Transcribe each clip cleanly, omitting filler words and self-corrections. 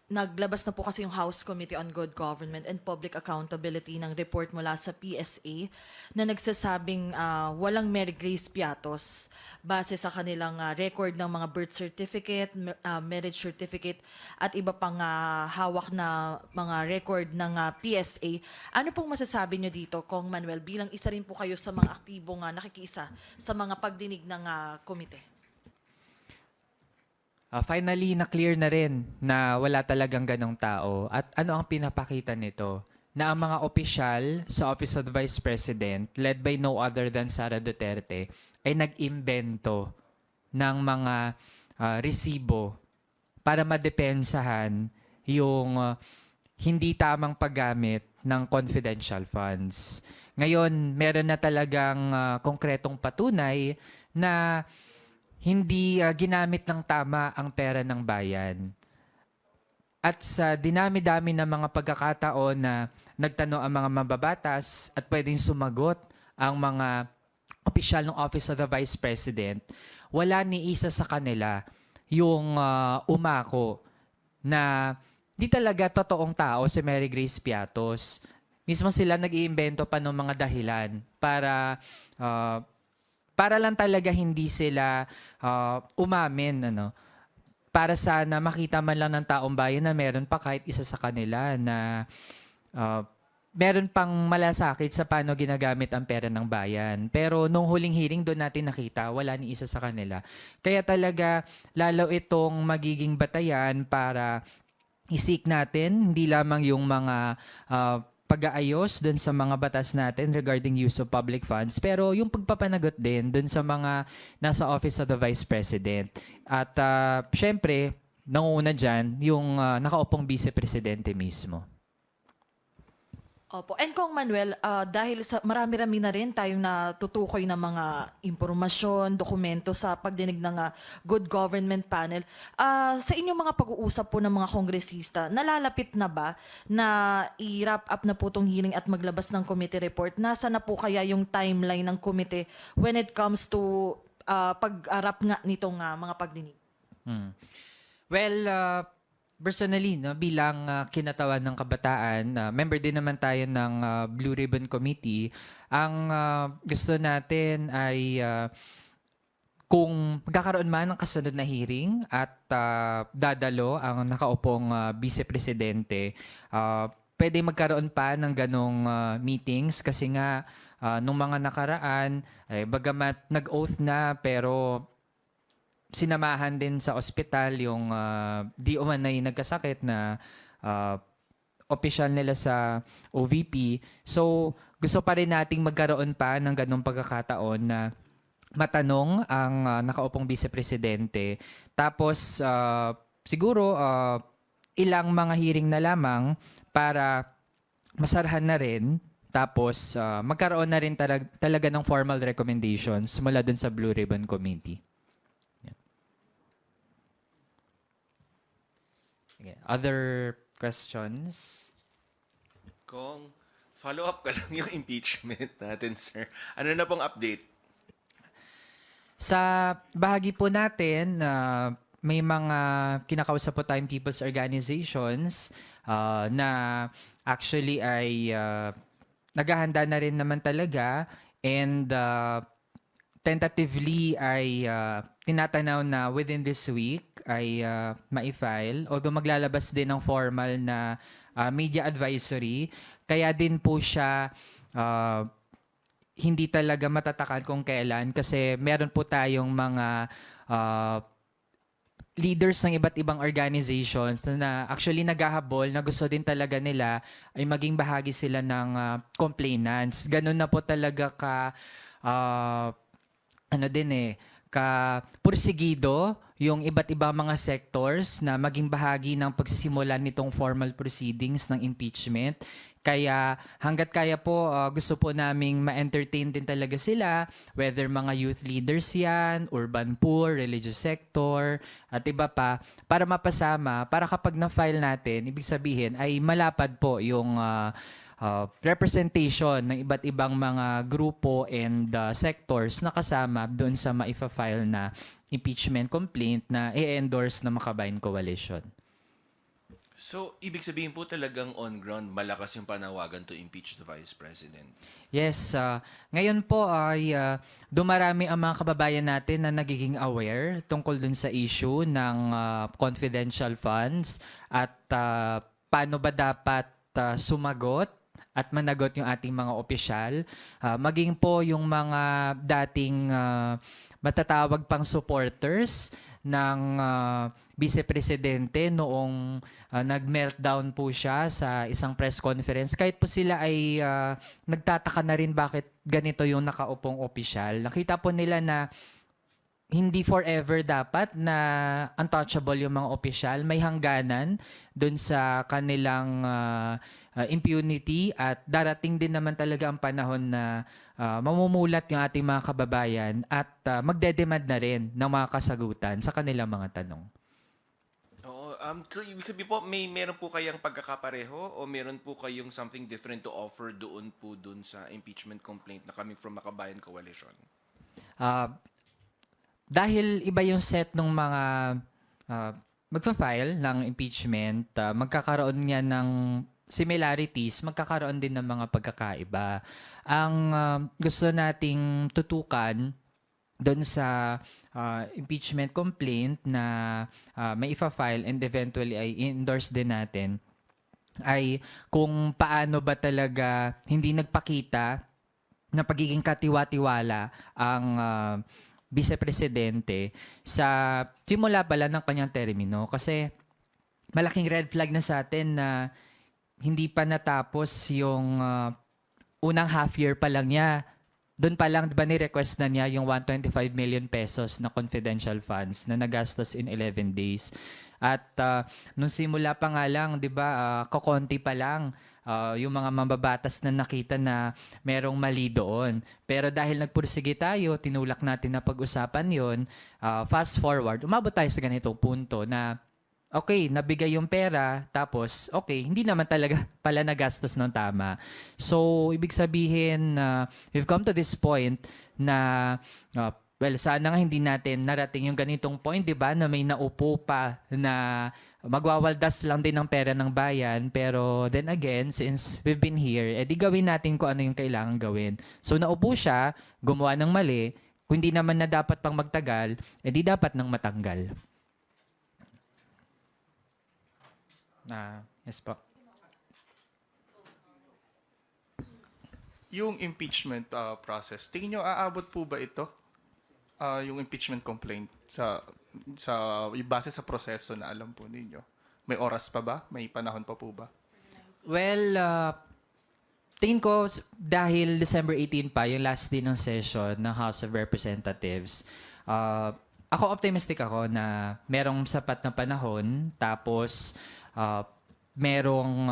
naglabas na po kasi yung House Committee on Good Government and Public Accountability ng report mula sa PSA na nagsasabing walang Mary Grace Piatos base sa kanilang record ng mga birth certificate, marriage certificate at iba pang hawak na mga record ng PSA. Ano pong masasabi nyo dito, Kong Manuel, bilang isa rin po kayo sa mga aktibong nakikiisa sa mga pagdinig ng komite? Finally, na-clear na rin na wala talagang ganong tao. At ano ang pinapakita nito? Na ang mga opisyal sa Office of the Vice President, led by no other than Sara Duterte, ay nag-imbento ng mga resibo para madepensahan yung hindi tamang paggamit ng confidential funds. Ngayon, meron na talagang konkretong patunay na hindi ginamit ng tama ang pera ng bayan. At sa dinami-dami ng mga pagkakataon na nagtanong ang mga mababatas at pwedeng sumagot ang mga opisyal ng Office of the Vice President, wala ni isa sa kanila yung umako na di talaga totoong tao si Mary Grace Piatos. Mismo sila nag-iimbento pa ng mga dahilan para lang talaga hindi sila umamin, para sana makita man lang ng taong bayan na meron pa kahit isa sa kanila na meron pang malasakit sa paano ginagamit ang pera ng bayan. Pero nung huling hearing, doon natin nakita, wala ni isa sa kanila. Kaya talaga, lalo itong magiging batayan para isik natin, hindi lamang yung mga pag-aayos dun sa mga batas natin regarding use of public funds, pero yung pagpapanagot din dun sa mga nasa Office of the Vice President. At syempre, nanguna dyan yung nakaupong Vice Presidente mismo. Opo. And Kong Manuel, dahil sa marami-rami na rin tayong natutukoy na mga impormasyon, dokumento sa pagdinig ng Good Government Panel, sa inyong mga pag-uusap po ng mga kongresista, nalalapit na ba na i-wrap up na po itong hearing at maglabas ng committee report? Nasa na po kaya yung timeline ng committee when it comes to pag-wrap nga nitong mga pagdinig? Well, personally, bilang kinatawan ng kabataan, member din naman tayo ng Blue Ribbon Committee, ang gusto natin ay kung magkakaroon man ng kasunod na hearing at dadalo ang nakaupong Vice Presidente, pwede magkaroon pa ng ganong meetings kasi nga nung mga nakaraan, bagamat nag-oath na pero sinamahan din sa ospital yung di umanay nagkasakit na opisyal nila sa OVP. So, gusto pa rin nating magkaroon pa ng ganong pagkakataon na matanong ang nakaupong Vice Presidente. Tapos, siguro ilang mga hearing na lamang para masarahan na rin. Tapos, magkaroon na rin talaga ng formal recommendations mula dun sa Blue Ribbon Committee. Other questions? Kung follow-up ka lang yung impeachment natin, sir. Ano na pong update? Sa bahagi po natin, may mga kinakausap po tayong people's organizations na actually ay naghahanda na rin naman talaga and tentatively ay tinatanaw na within this week ay ma-file. Although maglalabas din ng formal na media advisory, kaya din po siya hindi talaga matatakan kung kailan kasi meron po tayong mga leaders ng iba't ibang organizations na actually naghahabol na gusto din talaga nila ay maging bahagi sila ng complainants. Ganun na po talaga pursigido yung iba't ibang mga sectors na maging bahagi ng pagsisimulan nitong formal proceedings ng impeachment. Kaya hanggat kaya po, gusto po naming ma-entertain din talaga sila, whether mga youth leaders yan, urban poor, religious sector, at iba pa, para mapasama, para kapag na-file natin, ibig sabihin ay malapad po yung representation ng iba't ibang mga grupo and sectors na kasama doon sa maifa-file na impeachment complaint na i-endorse ng Makabayan Coalition. So, ibig sabihin po talagang on ground, malakas yung panawagan to impeach the Vice President. Yes, ngayon po ay dumarami ang mga kababayan natin na nagiging aware tungkol dun sa issue ng confidential funds at paano ba dapat sumagot at managot yung ating mga opisyal. Maging po yung mga dating matatawag pang supporters ng Vice Presidente noong nag-meltdown po siya sa isang press conference. Kahit po sila ay nagtataka na rin bakit ganito yung nakaupong opisyal. Nakita po nila na hindi forever dapat na untouchable yung mga opisyal. May hangganan dun sa kanilang impunity at darating din naman talaga ang panahon na mamumulat yung ating mga kababayan at magdedemand na rin ng mga kasagutan sa kanilang mga tanong. Oo, true. Ibig sabihin po, meron po kayang pagkakapareho o meron po kayong something different to offer doon sa impeachment complaint na coming from Makabayan Coalition? Dahil iba yung set ng mga magpa-file ng impeachment, magkakaroon niya ng similarities, magkakaroon din ng mga pagkakaiba. Ang gusto nating tutukan doon sa impeachment complaint na may ifa-file and eventually ay endorse din natin ay kung paano ba talaga hindi nagpakita na pagiging katiwa-tiwala ang Vice Presidente sa simula pala ng kanyang termino. Kasi malaking red flag na sa atin na hindi pa natapos yung unang half year pa lang niya. Doon pa lang, di ba, ni-request na niya yung 125 million pesos na confidential funds na nagastos in 11 days. At nung simula pa nga lang, di ba, kakonti pa lang yung mga mambabatas na nakita na merong mali doon. Pero dahil nagpursige tayo, tinulak natin na pag-usapan yon, fast forward, umabot tayo sa ganitong punto na okay, nabigay yung pera, tapos okay, hindi naman talaga pala nagastos ng tama. So, ibig sabihin, we've come to this point na, well, sana nga hindi natin narating yung ganitong point, di ba, na may naupo pa na magwawaldas lang din ng pera ng bayan. Pero then again, since we've been here, edi gawin natin kung ano yung kailangan gawin. So, naupo siya, gumawa ng mali, kung hindi naman na dapat pang magtagal, edi dapat nang matanggal. Yes po. Yung impeachment process, tingin nyo aabot po ba ito? Yung impeachment complaint sa base sa proseso na alam po ninyo? May oras pa ba? May panahon pa po ba? Well, tingin ko dahil December 18 pa, yung last day ng session ng House of Representatives, ako optimistic ako na merong sapat na panahon, tapos merong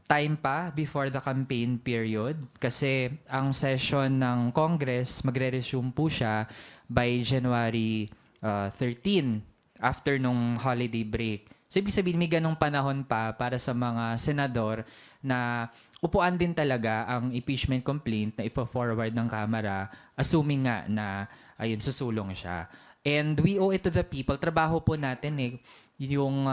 time pa before the campaign period kasi ang session ng Congress magre-resume po siya by January 13 after nung holiday break. So ibig sabihin may ganong panahon pa para sa mga senador na upuan din talaga ang impeachment complaint na ipo-forward ng Kamara assuming nga na ayun susulong siya. And we owe it to the people. Trabaho po natin yung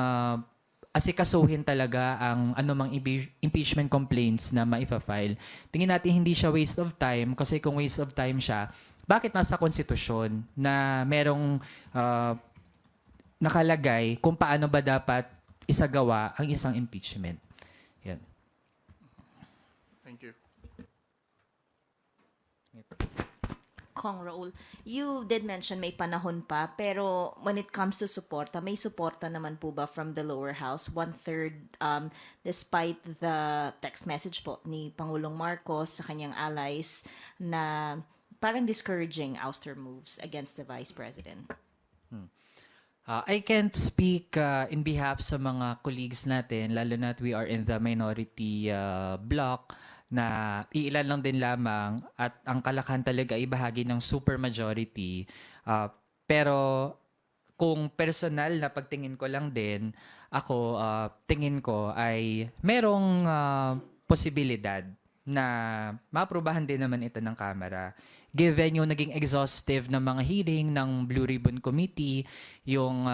asikasuhin talaga ang anumang impeachment complaints na maifa-file. Tingin natin hindi siya waste of time kasi kung waste of time siya, bakit nasa konstitusyon na merong nakalagay kung paano ba dapat isagawa ang isang impeachment? Yan. Thank you. Kong Raul, you did mention may panahon pa, pero when it comes to suporta, may suporta naman po ba from the lower house? 1/3, despite the text message po ni Pangulong Marcos sa kanyang allies na parang discouraging ouster moves against the Vice President. I can't speak in behalf sa mga colleagues natin, lalo na we are in the minority bloc, na iilan lang din lamang at ang kalakhan talaga ay bahagi ng supermajority. Pero kung personal na pagtingin ko lang din, ako tingin ko ay merong posibilidad na maaprubahan din naman ito ng Kamara. Given yung naging exhaustive na mga hearing ng Blue Ribbon Committee, yung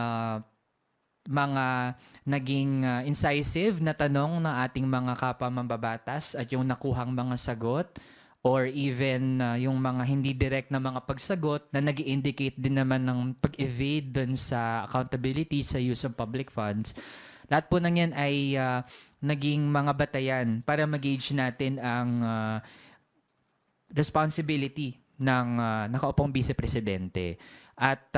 mga naging incisive na tanong ng ating mga kapwa mambabatas at yung nakuhang mga sagot, or even yung mga hindi direct na mga pagsagot na nag-indicate din naman ng pag-evade dun sa accountability sa use of public funds. Lahat po ng yan ay naging mga batayan para mag-gauge natin ang responsibility ng nakaupong vice-presidente. At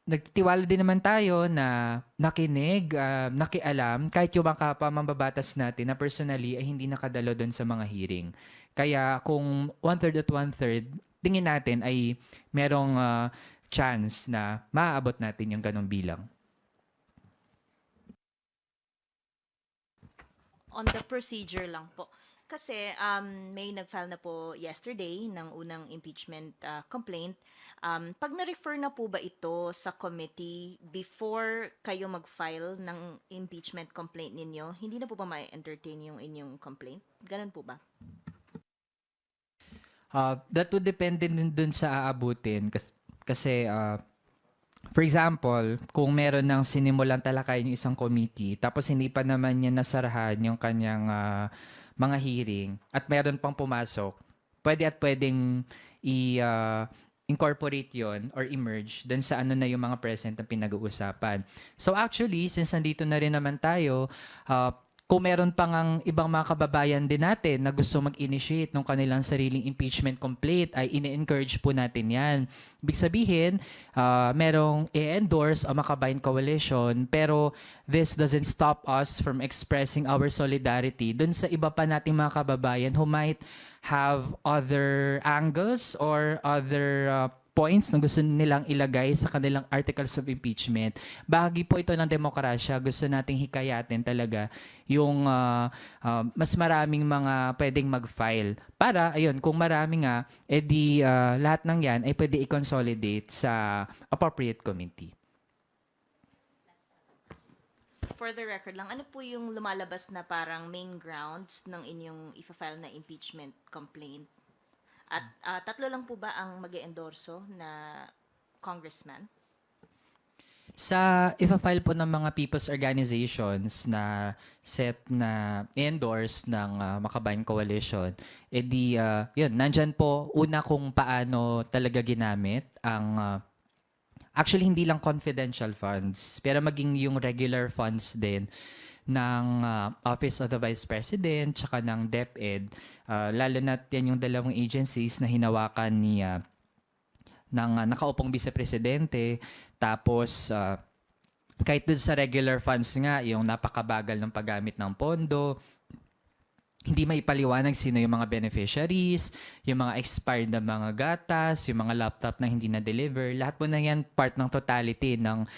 nagtiwala din naman tayo na nakinig, nakialam, kahit yung mga kapwa mambabatas natin na personally ay hindi nakadalo doon sa mga hearing. Kaya kung 1/3 at 1/3, tingin natin ay merong chance na maaabot natin yung ganong bilang. On the procedure lang po. Kasi may nag-file na po yesterday ng unang impeachment complaint. Pag na-refer na po ba ito sa committee before kayo mag-file ng impeachment complaint ninyo, hindi na po ba ma-entertain yung inyong complaint? Ganun po ba? That would depend din dun sa aabutin. Kasi for example, kung meron ng sinimulang talakayin yung isang committee, tapos hindi pa naman niya nasarahan yung kanyang mga hearing, at meron pang pumasok, pwedeng incorporate yon or emerge dun sa ano na yung mga present na pinag-uusapan. So actually, since nandito na rin naman tayo, kung meron pang ang ibang mga kababayan din natin na gusto mag-initiate ng kanilang sariling impeachment complaint, ay ini-encourage po natin yan. Ibig sabihin, merong i-endorse ang Makabayan Coalition, pero this doesn't stop us from expressing our solidarity dun sa iba pa nating mga kababayan who might have other angles or other points na gusto nilang ilagay sa kanilang articles of impeachment. Bahagi po ito ng demokrasya. Gusto nating hikayatin talaga yung mas maraming mga pwedeng mag-file. Para, ayun, kung marami nga, edi lahat ng yan ay pwede i-consolidate sa appropriate committee. For the record lang, ano po yung lumalabas na parang main grounds ng inyong i-file na impeachment complaint? At tatlo lang po ba ang mag-endorso na congressman? Sa ifa-file po ng mga people's organizations na set na endorse ng Makabayan Coalition, edi yun, nandyan po una kung paano talaga ginamit ang actually hindi lang confidential funds, pero maging yung regular funds din ng Office of the Vice President tsaka ng DepEd, lalo na yan yung dalawang agencies na hinawakan ni ng nakaupong vice-presidente. Tapos kahit dun sa regular funds nga, yung napakabagal ng paggamit ng pondo, hindi maipaliwanag sino yung mga beneficiaries, yung mga expired na mga gatas, yung mga laptop na hindi na-deliver. Lahat po na yan part ng totality ng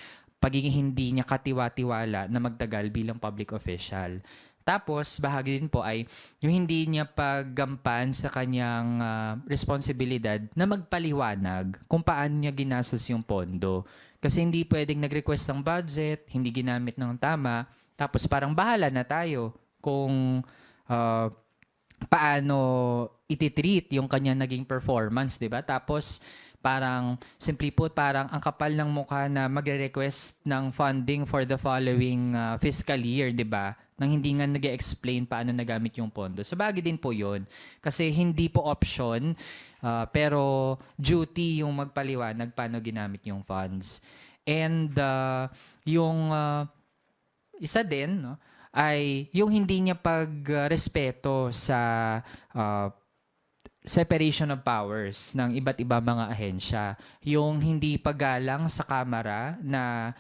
pagiging hindi niya katiwa-tiwala na magtagal bilang public official. Tapos, bahagi din po ay yung hindi niya paggampan sa kanyang responsibilidad na magpaliwanag kung paano niya ginastos yung pondo. Kasi hindi pwedeng nag-request ng budget, hindi ginamit ng tama, tapos parang bahala na tayo kung paano ititreat yung kanyang naging performance, di ba? Tapos, parang, simply put, parang ang kapal ng mukha na magre-request ng funding for the following fiscal year, di ba? Nang hindi nga nag-explain paano nagamit yung pondo. So, bagay din po yun. Kasi hindi po option, pero duty yung magpaliwanag paano ginamit yung funds. And yung isa din, no, ay yung hindi niya pagrespeto sa separation of powers ng iba't iba mga ahensya. Yung hindi paggalang sa Kamara na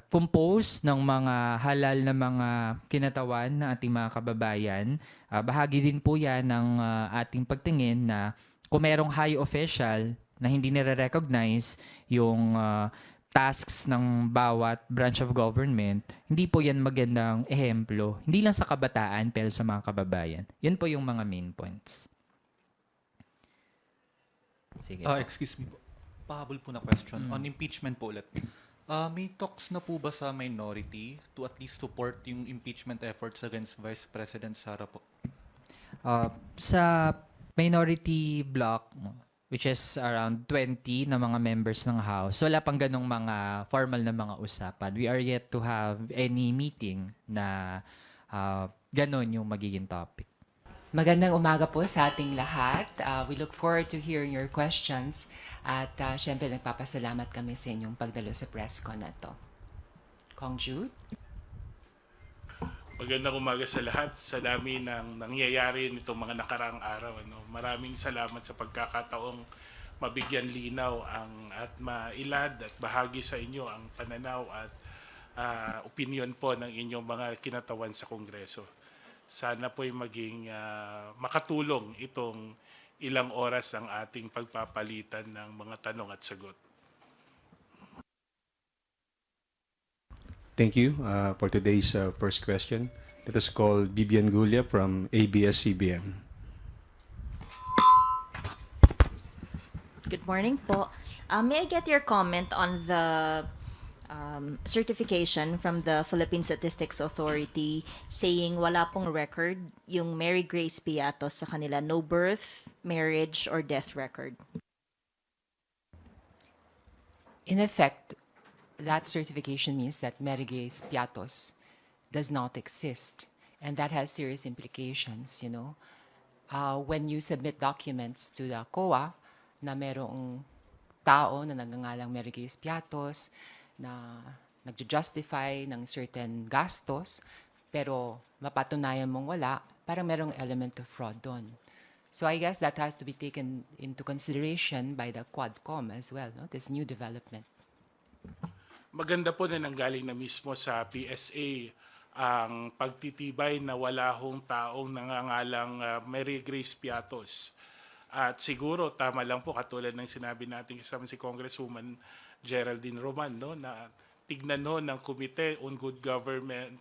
compose ng mga halal na mga kinatawan ng ating mga kababayan. Bahagi din po yan ng ating pagtingin na kung merong high official na hindi nire-recognize yung tasks ng bawat branch of government, hindi po yan magandang ehemplo. Hindi lang sa kabataan pero sa mga kababayan. Yan po yung mga main points. Sige. Excuse me po. Pahabol po na question. On impeachment po ulit. May talks na po ba sa minority to at least support yung impeachment efforts against Vice President Sara po? Sa minority bloc, which is around 20 na mga members ng House. Wala pang ganong mga formal na mga usapan. We are yet to have any meeting na ganon yung magiging topic. Magandang umaga po sa ating lahat. We look forward to hearing your questions at syempre nagpapasalamat kami sa inyong pagdalo sa press con na to. Kong Jude? Magandang umaga sa lahat. Sa dami ng nangyayari nitong mga nakaraang araw. Maraming salamat sa pagkakataong mabigyan linaw at mailad at bahagi sa inyo ang pananaw at opinion po ng inyong mga kinatawan sa Kongreso. Sana po'y maging makatulong itong ilang oras ang ating pagpapalitan ng mga tanong at sagot. Thank you for today's first question. Let us call Bibian Gulia from ABS-CBN. Good morning po. May I get your comment on the certification from the Philippine Statistics Authority saying wala pong record yung Mary Grace Piatos sa kanila, no birth, marriage, or death record? In effect, that certification means that Mary Grace Piatos does not exist. And that has serious implications, you know. When you submit documents to the COA na merong tao na nagngangalang Mary Grace Piatos na nagjo-justify ng certain gastos, pero mapatunayan mong wala, parang merong element of fraud doon. So I guess that has to be taken into consideration by the Quadcom as well, no? This new development. Maganda po na nanggaling na mismo sa PSA ang pagtitibay na wala hong taong nangangalang Mary Grace Piatos. At siguro tama lang po katulad ng sinabi natin kasama si Congresswoman Geraldine Roman, no, na tignan no ng Committee on Good Government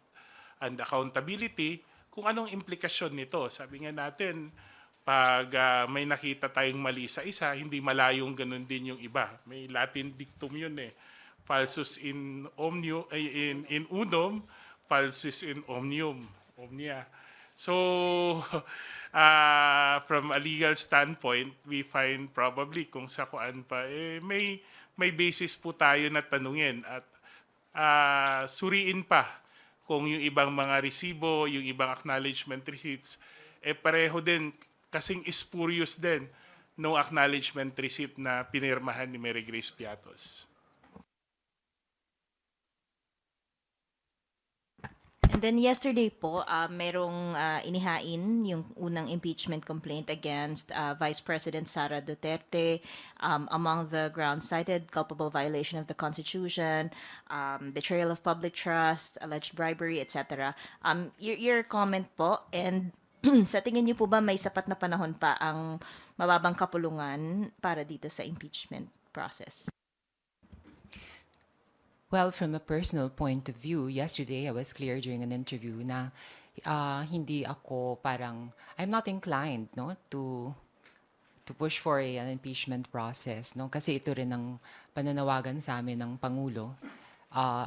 and Accountability kung anong implikasyon nito. Sabi nga natin, pag may nakita tayong mali sa isa, hindi malayong ganun din yung iba. May Latin dictum yun eh. Falsus in unum, falsus in omnia. So, from a legal standpoint, we find probably kung sa kuan pa, may basis po tayo na tanungin at suriin pa kung yung ibang mga resibo, yung ibang acknowledgement receipts, pareho din, kasing spurious din no acknowledgement receipt na pinirmahan ni Mary Grace Piatos. And then yesterday po, merong inihain yung unang impeachment complaint against Vice President Sara Duterte. Among the grounds cited, culpable violation of the Constitution, betrayal of public trust, alleged bribery, etc. Your comment po, and sa tingin niyo po ba may sapat na panahon pa ang mababang kapulungan para dito sa impeachment process? Well, from a personal point of view, yesterday I was clear during an interview na hindi ako parang, I'm not inclined no, to push for an impeachment process. No? Kasi ito rin ang pananawagan sa amin ng Pangulo.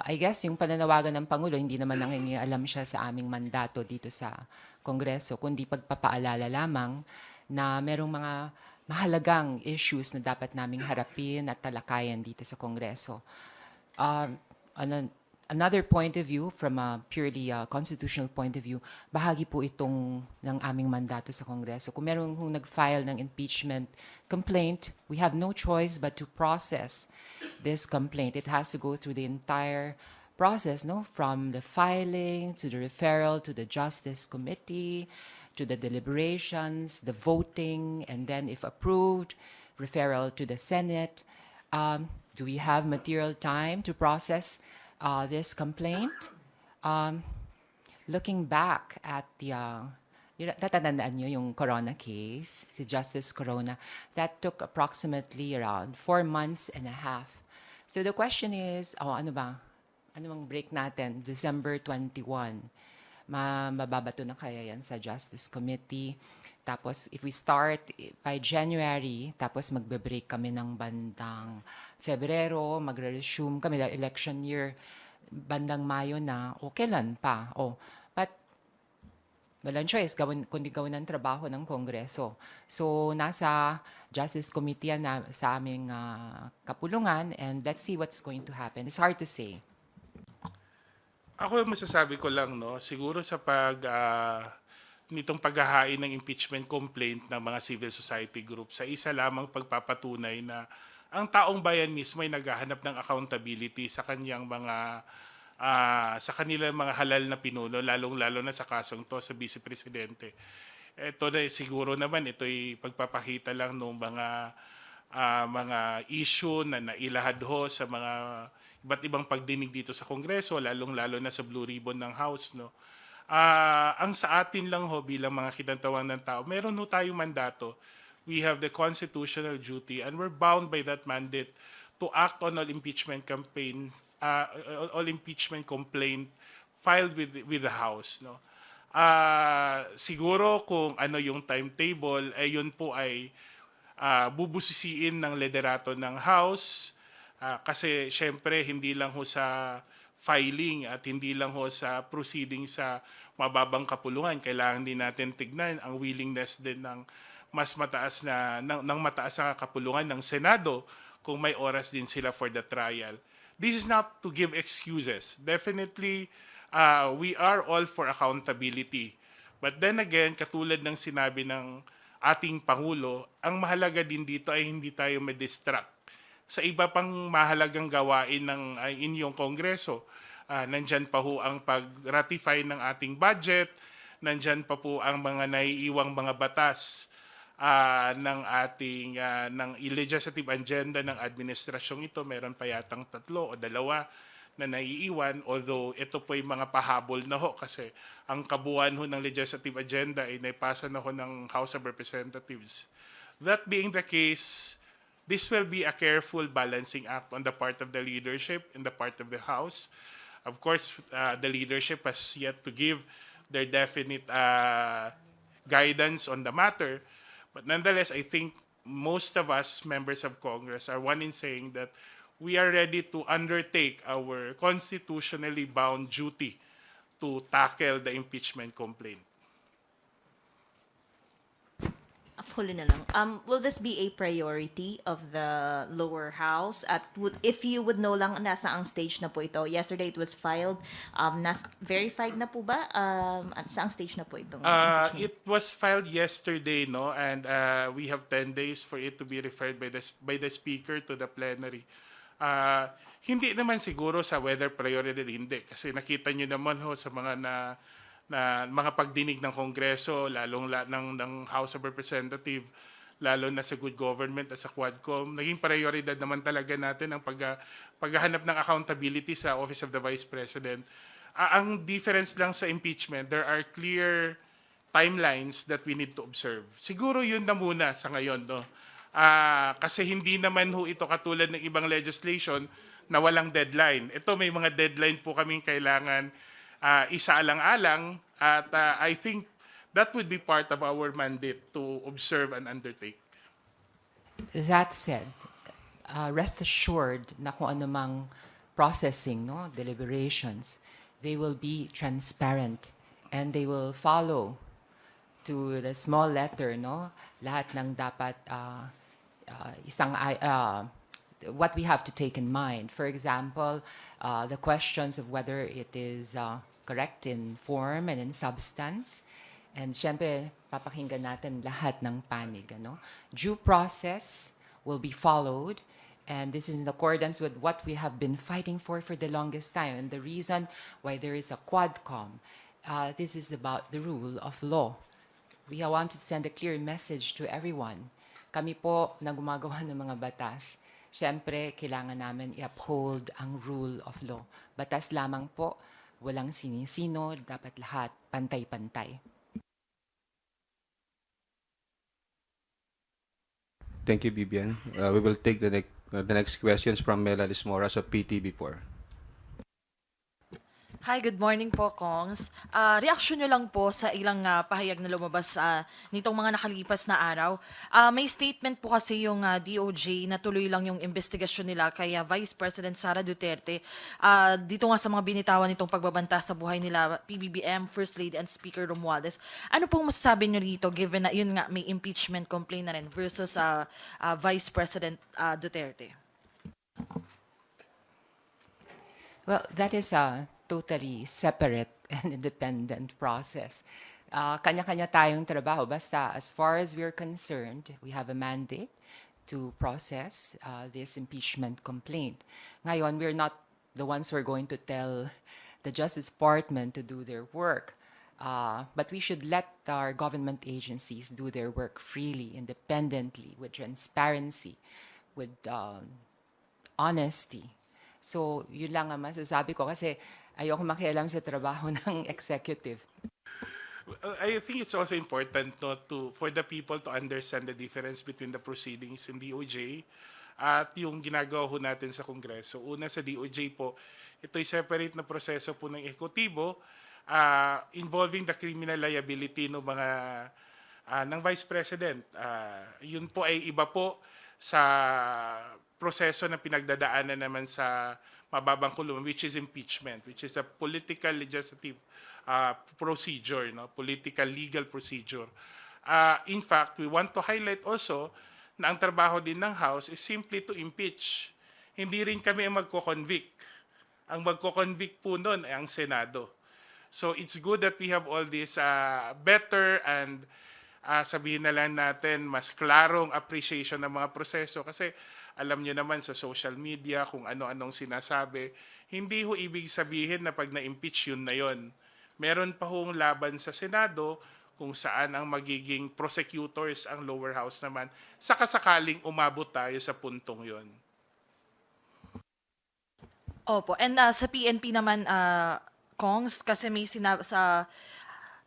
I guess yung pananawagan ng Pangulo, hindi naman nangingialam siya sa aming mandato dito sa Kongreso, kundi pagpapaalala lamang na merong mga mahalagang issues na dapat naming harapin at talakayan dito sa Kongreso. Another point of view, from a purely constitutional point of view, bahagi po itong ng aming mandato sa Kongreso. Kung meron kung nag-file ng impeachment complaint, we have no choice but to process this complaint. It has to go through the entire process, no? From the filing, to the referral, to the Justice Committee, to the deliberations, the voting, and then if approved, referral to the Senate. Do we have material time to process this complaint? Looking back at the, natatandaan nyo yung Corona case, si Justice Corona, that took approximately around 4 months and a half. So the question is, ano bang break natin? December 21. Mababato na kaya yan sa Justice Committee. Tapos, if we start by January, tapos magbe-break kami ng bandang Febrero, magre-resume kami dahil election year, bandang Mayo na, o kailan pa. But Walang choice, kundi gawin ang trabaho ng Kongreso. So, nasa Justice Committee yan sa aming kapulungan, and let's see what's going to happen. It's hard to say. Ako masasabi ko lang, no, siguro sa nitong paghahain ng impeachment complaint ng mga civil society groups, sa isa lamang pagpapatunay na ang taong bayan mismo ay naghahanap ng accountability sa kanyang sa kanilang mga halal na pinuno, lalong-lalo na sa kasong to sa Vice Presidente. Ito na siguro naman, ito'y pagpapakita lang ng mga issue na nailahad ho sa mga iba't ibang pagdinig dito sa Kongreso, lalong-lalo na sa Blue Ribbon ng House. No? Ang sa atin lang ho bilang mga kinatawang ng tao, meron ho tayong mandato. We have the constitutional duty and we're bound by that mandate to act on all impeachment complaint filed with the House. No? Siguro kung ano yung timetable, yun po ay bubusisiin ng liderato ng House kasi syempre hindi lang ho sa filing at hindi lang ho sa proceeding sa mababang kapulungan. Kailangan din natin tignan ang willingness din ng mas mataas na kapulungan ng Senado kung may oras din sila for the trial. This is not to give excuses. Definitely, we are all for accountability. But then again, katulad ng sinabi ng ating Pangulo, ang mahalaga din dito ay hindi tayo ma-distract sa iba pang mahalagang gawain ng inyong Kongreso. Nandyan pa ho ang pag-ratify ng ating budget, nandyan pa po ang mga naiiwang mga batas ng ating ng legislative agenda ng administrasyong ito. Meron pa yatang 3 o 2 na naiiwan, although ito po ay mga pahabol na ho kasi ang kabuuan ho ng legislative agenda ay naipasa na ho ng House of Representatives. That being the case, this will be a careful balancing act on the part of the leadership and the part of the House. Of course, the leadership has yet to give their definite guidance on the matter. But nonetheless, I think most of us members of Congress are one in saying that we are ready to undertake our constitutionally bound duty to tackle the impeachment complaint. Huli na lang. Will this be a priority of the lower house? If you would know lang, nasa ang stage na po ito. Yesterday it was filed. Verified na po ba? Saang stage na po itong impeachment? It was filed yesterday, no, and we have 10 days for it to be referred by the speaker to the plenary. Hindi naman siguro sa whether priority hindi kasi nakita niyo naman ho sa mga na mga pagdinig ng Kongreso, ng House of Representatives, lalo na sa good government at sa Quadcom, naging prioridad naman talaga natin ang paghahanap ng accountability sa Office of the Vice President. Ang difference lang sa impeachment, there are clear timelines that we need to observe. Siguro yun na muna sa ngayon, no? Kasi hindi naman ho ito katulad ng ibang legislation na walang deadline. Ito may mga deadline po kaming kailangan isaalang-alang at I think that would be part of our mandate to observe and undertake. That said, rest assured na kung anumang processing, no, deliberations, they will be transparent and they will follow to the small letter, no, lahat ng dapat what we have to take in mind. For example, the questions of whether it is correct in form and in substance. And syempre, papakinggan natin lahat ng panig. Ano? Due process will be followed. And this is in accordance with what we have been fighting for the longest time. And the reason why there is a Quadcom, this is about the rule of law. We want to send a clear message to everyone. Kami po na gumagawa ng mga batas, syempre, kailangan namin i-uphold ang rule of law. Batas lamang po, walang sinisino, dapat lahat pantay-pantay. Thank you, Bibian. We will take the next questions from Mela Lismoras of PTV4. Hi, good morning po, Kongs. Reaksyon nyo lang po sa ilang pahayag na lumabas nitong mga nakalipas na araw. May statement po kasi yung DOJ na tuloy lang yung investigasyon nila kay Vice President Sara Duterte. Dito nga sa mga binitawan nitong pagbabanta sa buhay nila, PBBM, First Lady, and Speaker Romualdez. Ano pong masasabi nyo rito given na yun nga may impeachment complaint na rin versus Vice President Duterte? Well, that is a totally separate and independent process. Kanya-kanya tayong trabaho. Basta, as far as we're concerned, we have a mandate to process this impeachment complaint. Ngayon, we're not the ones who are going to tell the Justice Department to do their work. But we should let our government agencies do their work freely, independently, with transparency, with honesty. So, yun lang ang masasabi ko kasi ayoko makialam sa trabaho ng executive. I think it's also important for the people to understand the difference between the proceedings in DOJ at yung ginagawa ho natin sa Kongreso. Una sa DOJ po, ito'y separate na proseso po ng ehekutibo involving the criminal liability ng mga ng Vice President. Yun po ay iba po sa proseso na pinagdadaanan naman sa mababang kulungan, which is impeachment, which is a political legislative procedure, no? Political legal procedure. In fact, we want to highlight also na ang trabaho din ng House is simply to impeach. Hindi rin kami ang magko-convict. Ang magko-convict po nun ay ang Senado. So it's good that we have all this better and sabihin na lang natin mas klarong appreciation ng mga proseso kasi alam nyo naman sa social media kung ano-anong sinasabi. Hindi ho ibig sabihin na pag na-impeach yun na yun. Meron pa hong laban sa Senado kung saan ang magiging prosecutors ang lower house naman. Sakasakaling umabot tayo sa puntong yon. Opo. And sa PNP naman, Kongs, kasi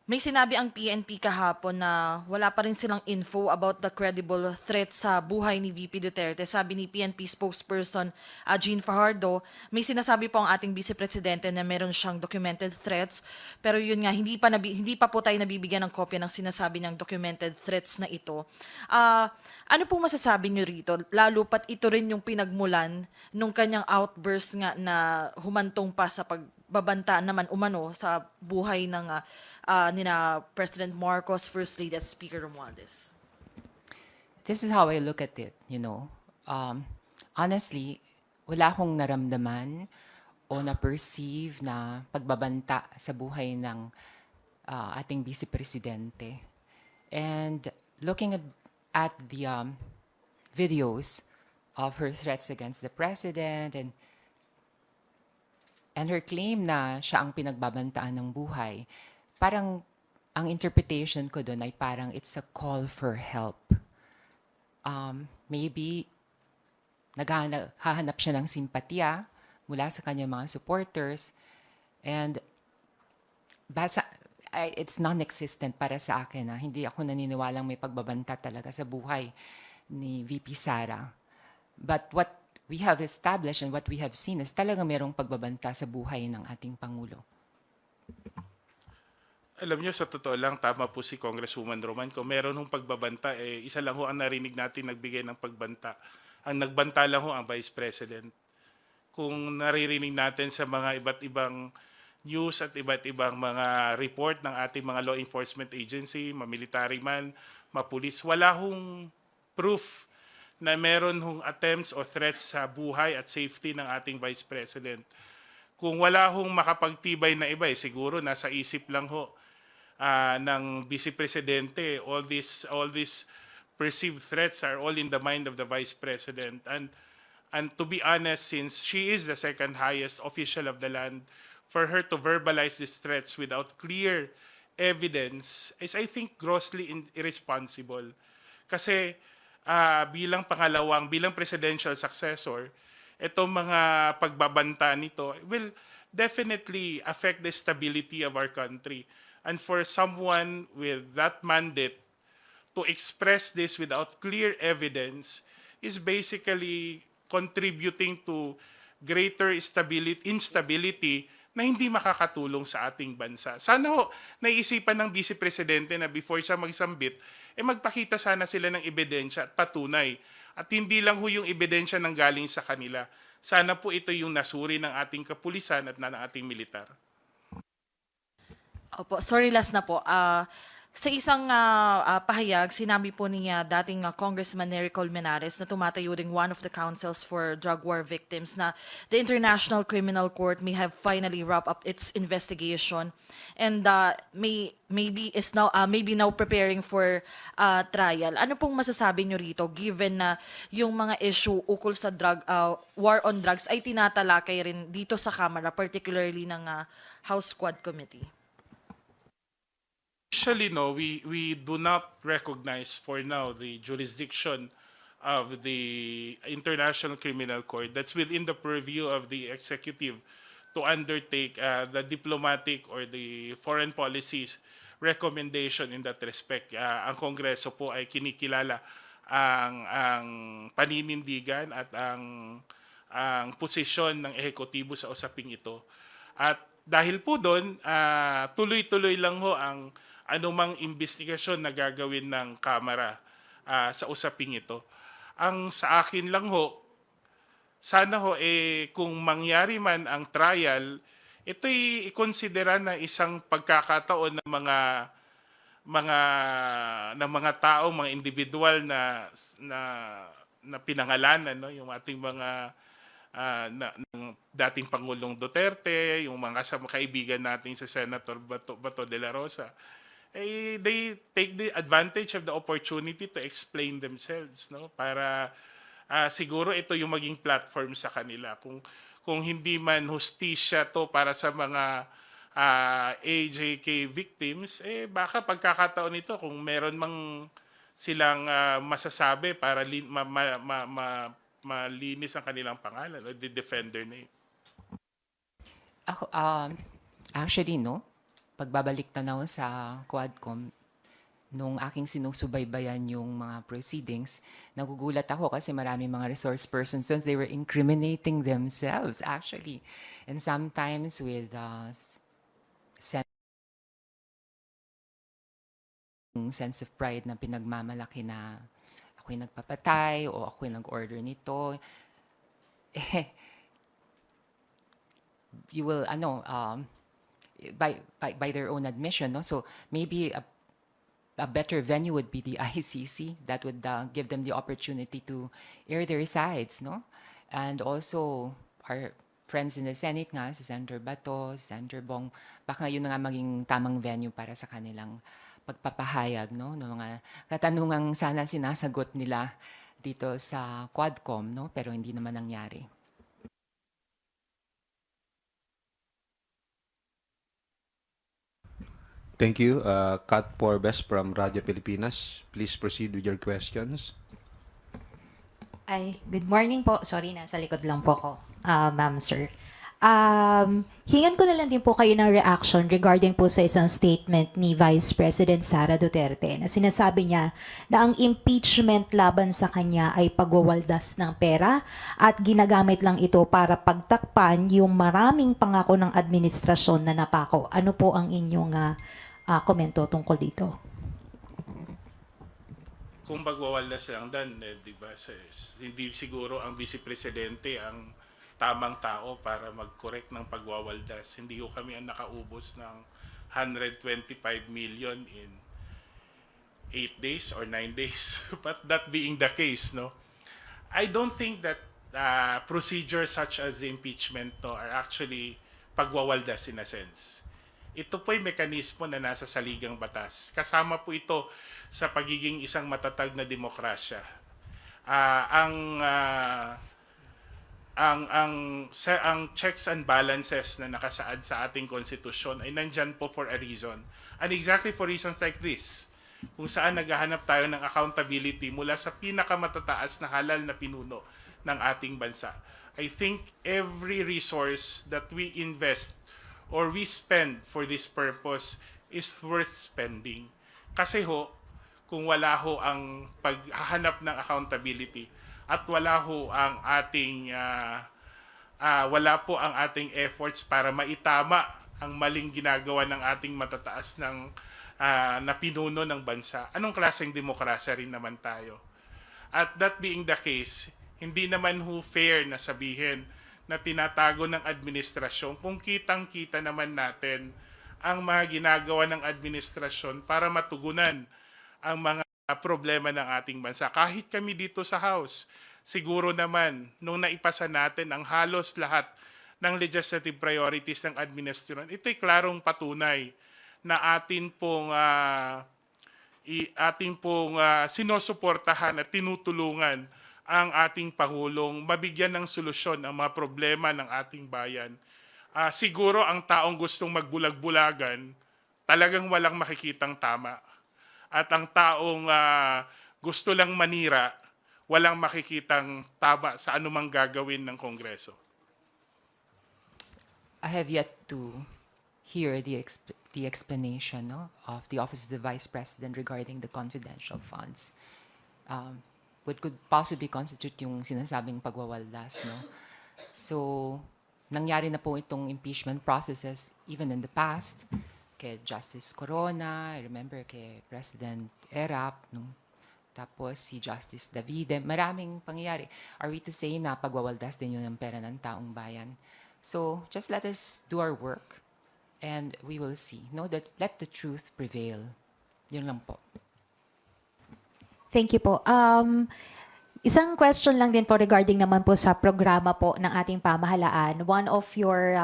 may sinabi ang PNP kahapon na wala pa rin silang info about the credible threat sa buhay ni VP Duterte. Sabi ni PNP spokesperson Jean Fajardo, may sinasabi po ang ating Vice Presidente na meron siyang documented threats. Pero yun nga, hindi pa po tayo nabibigyan ng kopya ng sinasabi niyang documented threats na ito. Ano pong masasabi niyo rito? Lalo pat ito rin yung pinagmulan nung kanyang outburst nga na humantong pa sa pagbabanta naman umano sa buhay ng nina President Marcos, First Lady at Speaker Romualdez. This is how I look at it, you know. Honestly, wala akong naramdaman o na-perceive na pagbabanta sa buhay ng ating Vice Presidente. And looking at the videos of her threats against the President and her claim na siya ang pinagbabantaan ng buhay, parang ang interpretation ko doon ay parang it's a call for help. Maybe naghahanap siya ng simpatya mula sa kanyang mga supporters and it's non-existent para sa akin. Hindi ako naniniwalang may pagbabanta talaga sa buhay ni VP Sara. But what we have established and what we have seen is talaga merong pagbabanta sa buhay ng ating Pangulo. Alam nyo, sa totoo lang, tama po si Congresswoman Roman. Kung meron hong pagbabanta, isa lang ho ang narinig natin nagbigay ng pagbanta. Ang nagbanta lang ho ang Vice President. Kung naririnig natin sa mga iba't ibang news at iba't ibang mga report ng ating mga law enforcement agency, mamilitary man, mapulis, wala hong proof na meron hong attempts o threats sa buhay at safety ng ating Vice President. Kung wala hong makapagtibay na iba, siguro nasa isip lang ho ng Vice Presidente, all these perceived threats are all in the mind of the Vice President. And to be honest, since she is the second highest official of the land, for her to verbalize these threats without clear evidence is, I think, grossly irresponsible. Kasi bilang presidential successor, itong mga pagbabanta nito will definitely affect the stability of our country. And for someone with that mandate to express this without clear evidence is basically contributing to greater instability na hindi makakatulong sa ating bansa. Sana ho, naisipan ng Vice Presidente na before siya magsambit, magpakita sana sila ng ebidensya at patunay. At hindi lang ho yung ebidensya ng galing sa kanila. Sana po ito yung nasuri ng ating kapulisan at ng ating militar. Opo, sorry, last na po. Sa isang pahayag, sinabi po niya dating Congressman Nery Colmenares na tumatayo ring one of the councils for drug war victims na the International Criminal Court may have finally wrapped up its investigation and maybe now preparing for trial. Ano pong masasabi niyo rito given na yung mga issue ukol sa war on drugs ay tinatalakay rin dito sa Kamara, particularly ng House Squad Committee? Actually, no, we do not recognize for now the jurisdiction of the International Criminal Court. That's within the purview of the executive to undertake the diplomatic or the foreign policies recommendation in that respect. Ang Kongreso po ay kinikilala ang paninindigan at ang posisyon ng ehekutibo sa usaping ito. At dahil po doon, tuloy-tuloy lang ho ang anumang investigasyon na gagawin ng Kamara sa usaping ito. Ang sa akin lang ho, sana ho kung mangyari man ang trial, ito'y ikonsidera na isang pagkakataon ng mga tao, mga individual na pinangalanan, no, yung ating mga ng dating Pangulong Duterte, yung mga kaibigan natin sa Senator Bato de la Rosa. They take the advantage of the opportunity to explain themselves, no, para siguro ito yung maging platform sa kanila. Kung hindi man hustisya to para sa mga AJK victims, baka pagkakataon ito kung meron mang silang masasabi para malinis ang kanilang pangalan o the defender name. Ako, actually, no, pagbabalik tanaw sa Quadcom, nung aking sinusubaybayan yung mga proceedings, nagugulat ako kasi marami mga resource persons doon, they were incriminating themselves, actually. And sometimes with sense of pride na pinagmamalaki na ako'y nagpapatay o ako'y nag-order nito. You will, by their own admission, no? So maybe a better venue would be the ICC that would give them the opportunity to air their sides, no? And also our friends in the Senate nga, si Senator Bato, si Senator Bong, baka yun na nga maging tamang venue para sa kanilang pagpapahayag, no? Ng mga katanungang sana sinasagot nila dito sa Quadcom, no? Pero hindi naman nangyari. Thank you. Kat Porbes from Radyo Pilipinas. Please proceed with your questions. Ay, good morning po. Sorry, nasa likod lang po ako, ma'am, sir. Hingan ko na lang din po kayo ng reaction regarding po sa isang statement ni Vice President Sara Duterte na sinasabi niya na ang impeachment laban sa kanya ay pagwawaldas ng pera at ginagamit lang ito para pagtakpan yung maraming pangako ng administrasyon na napako. Ano po ang inyong komento tungkol dito? Kung magwawaldas lang dan, di ba, hindi siguro ang Vice Presidente ang tamang tao para mag-correct ng pagwawaldas. Hindi ko kami ang nakaubos ng 125 million in 8 days or 9 days. But that being the case, no, I don't think that procedures such as the impeachment are actually pagwawaldas in a sense. Ito po'y mekanismo na nasa saligang batas. Kasama po ito sa pagiging isang matatag na demokrasya. Ang checks and balances na nakasaad sa ating konstitusyon ay nandyan po for a reason. And exactly for reasons like this, kung saan naghahanap tayo ng accountability mula sa pinakamatataas na halal na pinuno ng ating bansa. I think every resource that we invest or we spend for this purpose is worth spending. Kasi ho, kung wala ho ang paghahanap ng accountability at wala ho ang ating wala po ang ating efforts para maitama ang maling ginagawa ng ating matataas na pinuno ng bansa. Anong klaseng demokrasya rin naman tayo? At that being the case, hindi naman fair na sabihin na tinatago ng administrasyon kung kitang-kita naman natin ang mga ginagawa ng administrasyon para matugunan ang mga problema ng ating bansa. Kahit kami dito sa House, siguro naman nung naipasa natin ang halos lahat ng legislative priorities ng administrasyon, ito'y klarong patunay na atin pong sinusuportahan at tinutulungan ang ating Pangulong mabigyan ng solusyon ang mga problema ng ating bayan. Siguro ang taong gustong magbulag-bulagan, talagang walang makikitang tama. At ang taong gusto lang manira, walang makikitang tama sa anumang gagawin ng Kongreso. I have yet to hear the explanation of the Office of the Vice President regarding the confidential funds. What could possibly constitute yung sinasabing pagwawaldas, no? So, nangyari na po itong impeachment processes even in the past, kay Justice Corona, I remember kay President Erap, no? Tapos si Justice Davide, maraming pangyayari. Are we to say na pagwawaldas din yun ng pera ng taong bayan? So, just let us do our work and we will see. No, that let the truth prevail. Yun lang po. Thank you po. Isang question lang din po regarding naman po sa programa po ng ating pamahalaan. One of your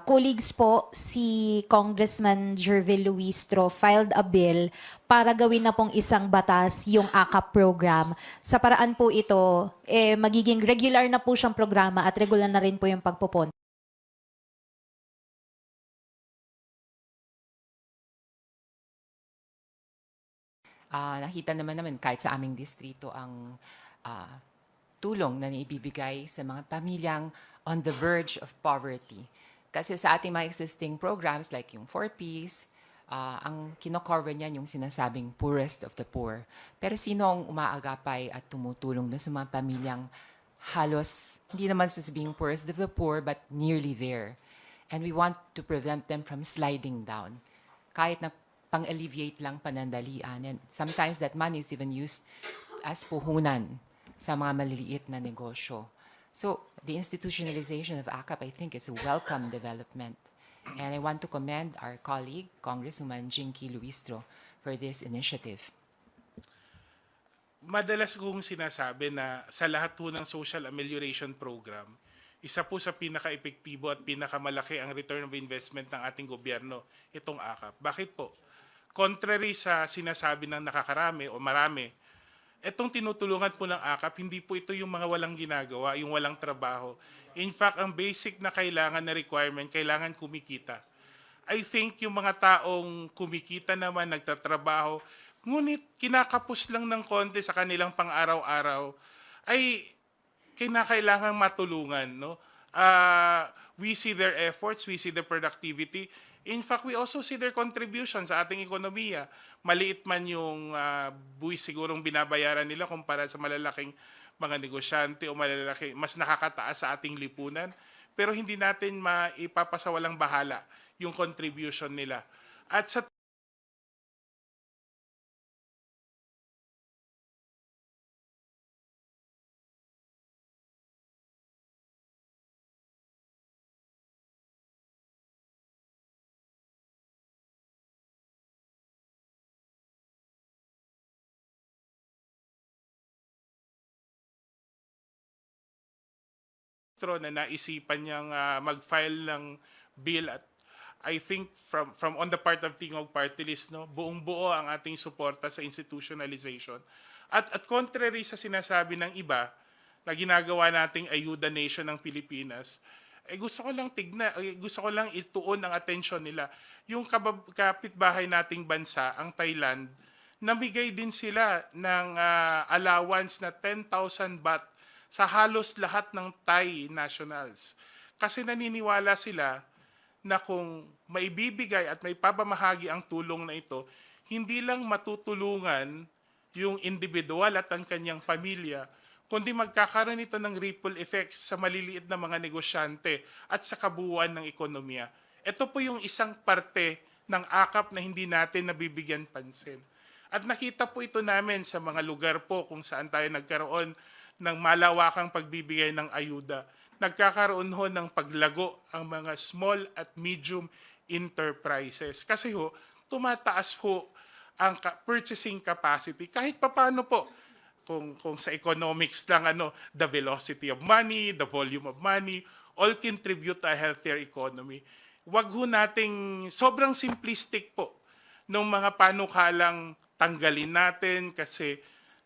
colleagues po, si Congressman Jervil Luistro, filed a bill para gawin na pong isang batas yung AKAP program. Sa paraan po ito, magiging regular na po siyang programa at regular na rin po yung pagpupon. Nakita naman kahit sa aming distrito ang tulong na naibibigay sa mga pamilyang on the verge of poverty. Kasi sa ating mga existing programs like yung 4Ps, ang kinocover niyan yung sinasabing poorest of the poor. Pero sino ang umaagapay at tumutulong na sa mga pamilyang halos, hindi naman sasabing poorest of the poor, but nearly there. And we want to prevent them from sliding down. Kahit na pang-alleviate lang panandalian. And sometimes that money is even used as puhunan sa mga maliliit na negosyo. So the institutionalization of AKAP, I think, is a welcome development. And I want to commend our colleague, Congresswoman Jinky Luistro, for this initiative. Madalas kong sinasabi na sa lahat po ng social amelioration program, isa po sa pinaka-epektibo at pinakamalaki ang return of investment ng ating gobyerno, itong AKAP. Bakit po? Contrary sa sinasabi ng nakakarami o marami, itong tinutulungan po ng AKAP, hindi po ito yung mga walang ginagawa, yung walang trabaho. In fact, ang basic na kailangan na requirement, kailangan kumikita. I think yung mga taong kumikita naman, nagtatrabaho, ngunit kinakapos lang ng konti sa kanilang pang-araw-araw, ay kinakailangan matulungan. No? We see their efforts, we see their productivity. In fact, we also see their contribution sa ating ekonomiya. Maliit man yung buwis sigurong binabayaran nila kumpara sa malalaking mga negosyante o mas nakakataas sa ating lipunan. Pero hindi natin maipapasawalang bahala yung contribution nila. At sa na naisipan niyang mag-file ng bill at I think from on the part of Tingog Party List, no, buong-buo ang ating suporta sa institutionalization. At contrary sa sinasabi ng iba na ginagawa nating ayuda nation ng Pilipinas, gusto ko lang ituon ang atensyon nila. Yung kapitbahay nating bansa, ang Thailand, namigay din sila ng allowance na 10,000 baht sa halos lahat ng Thai nationals. Kasi naniniwala sila na kung maibibigay at may pamamahagi ang tulong na ito, hindi lang matutulungan yung individual at ang kanyang pamilya, kundi magkakaroon ito ng ripple effects sa maliliit na mga negosyante at sa kabuuan ng ekonomiya. Ito po yung isang parte ng akap na hindi natin nabibigyan pansin. At nakita po ito namin sa mga lugar po kung saan tayo nagkaroon ng malawakang pagbibigay ng ayuda. Nagkakaroon ho ng paglago ang mga small at medium enterprises. Kasi ho, tumataas ho ang purchasing capacity. Kahit papaano po, kung sa economics lang, the velocity of money, the volume of money, all contribute to a healthier economy. Wag ho nating sobrang simplistic po ng mga panukalang tanggalin natin kasi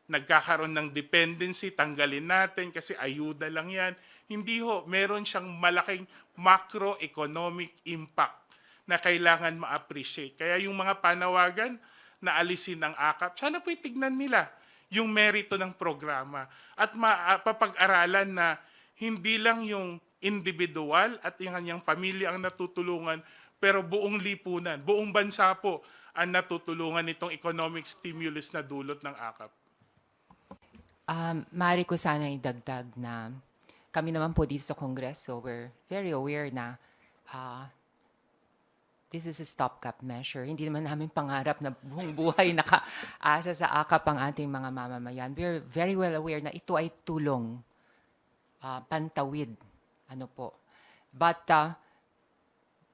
nagkakaroon ng dependency, tanggalin natin kasi ayuda lang yan. Hindi ho, meron siyang malaking macroeconomic impact na kailangan ma-appreciate. Kaya yung mga panawagan na alisin ang akap, sana po itignan nila yung merito ng programa at mapapag-aralan na hindi lang yung individual at yung kanyang pamilya ang natutulungan, pero buong lipunan, buong bansa po ang natutulungan nitong economic stimulus na dulot ng akap. Maaari ko sana idagdag na kami naman po dito sa Kongreso, we're very aware na this is a stopgap measure. Hindi naman namin pangarap na buong buhay nakaasa sa akap ang ating mga mamamayan. We're very well aware na ito ay tulong, pantawid. But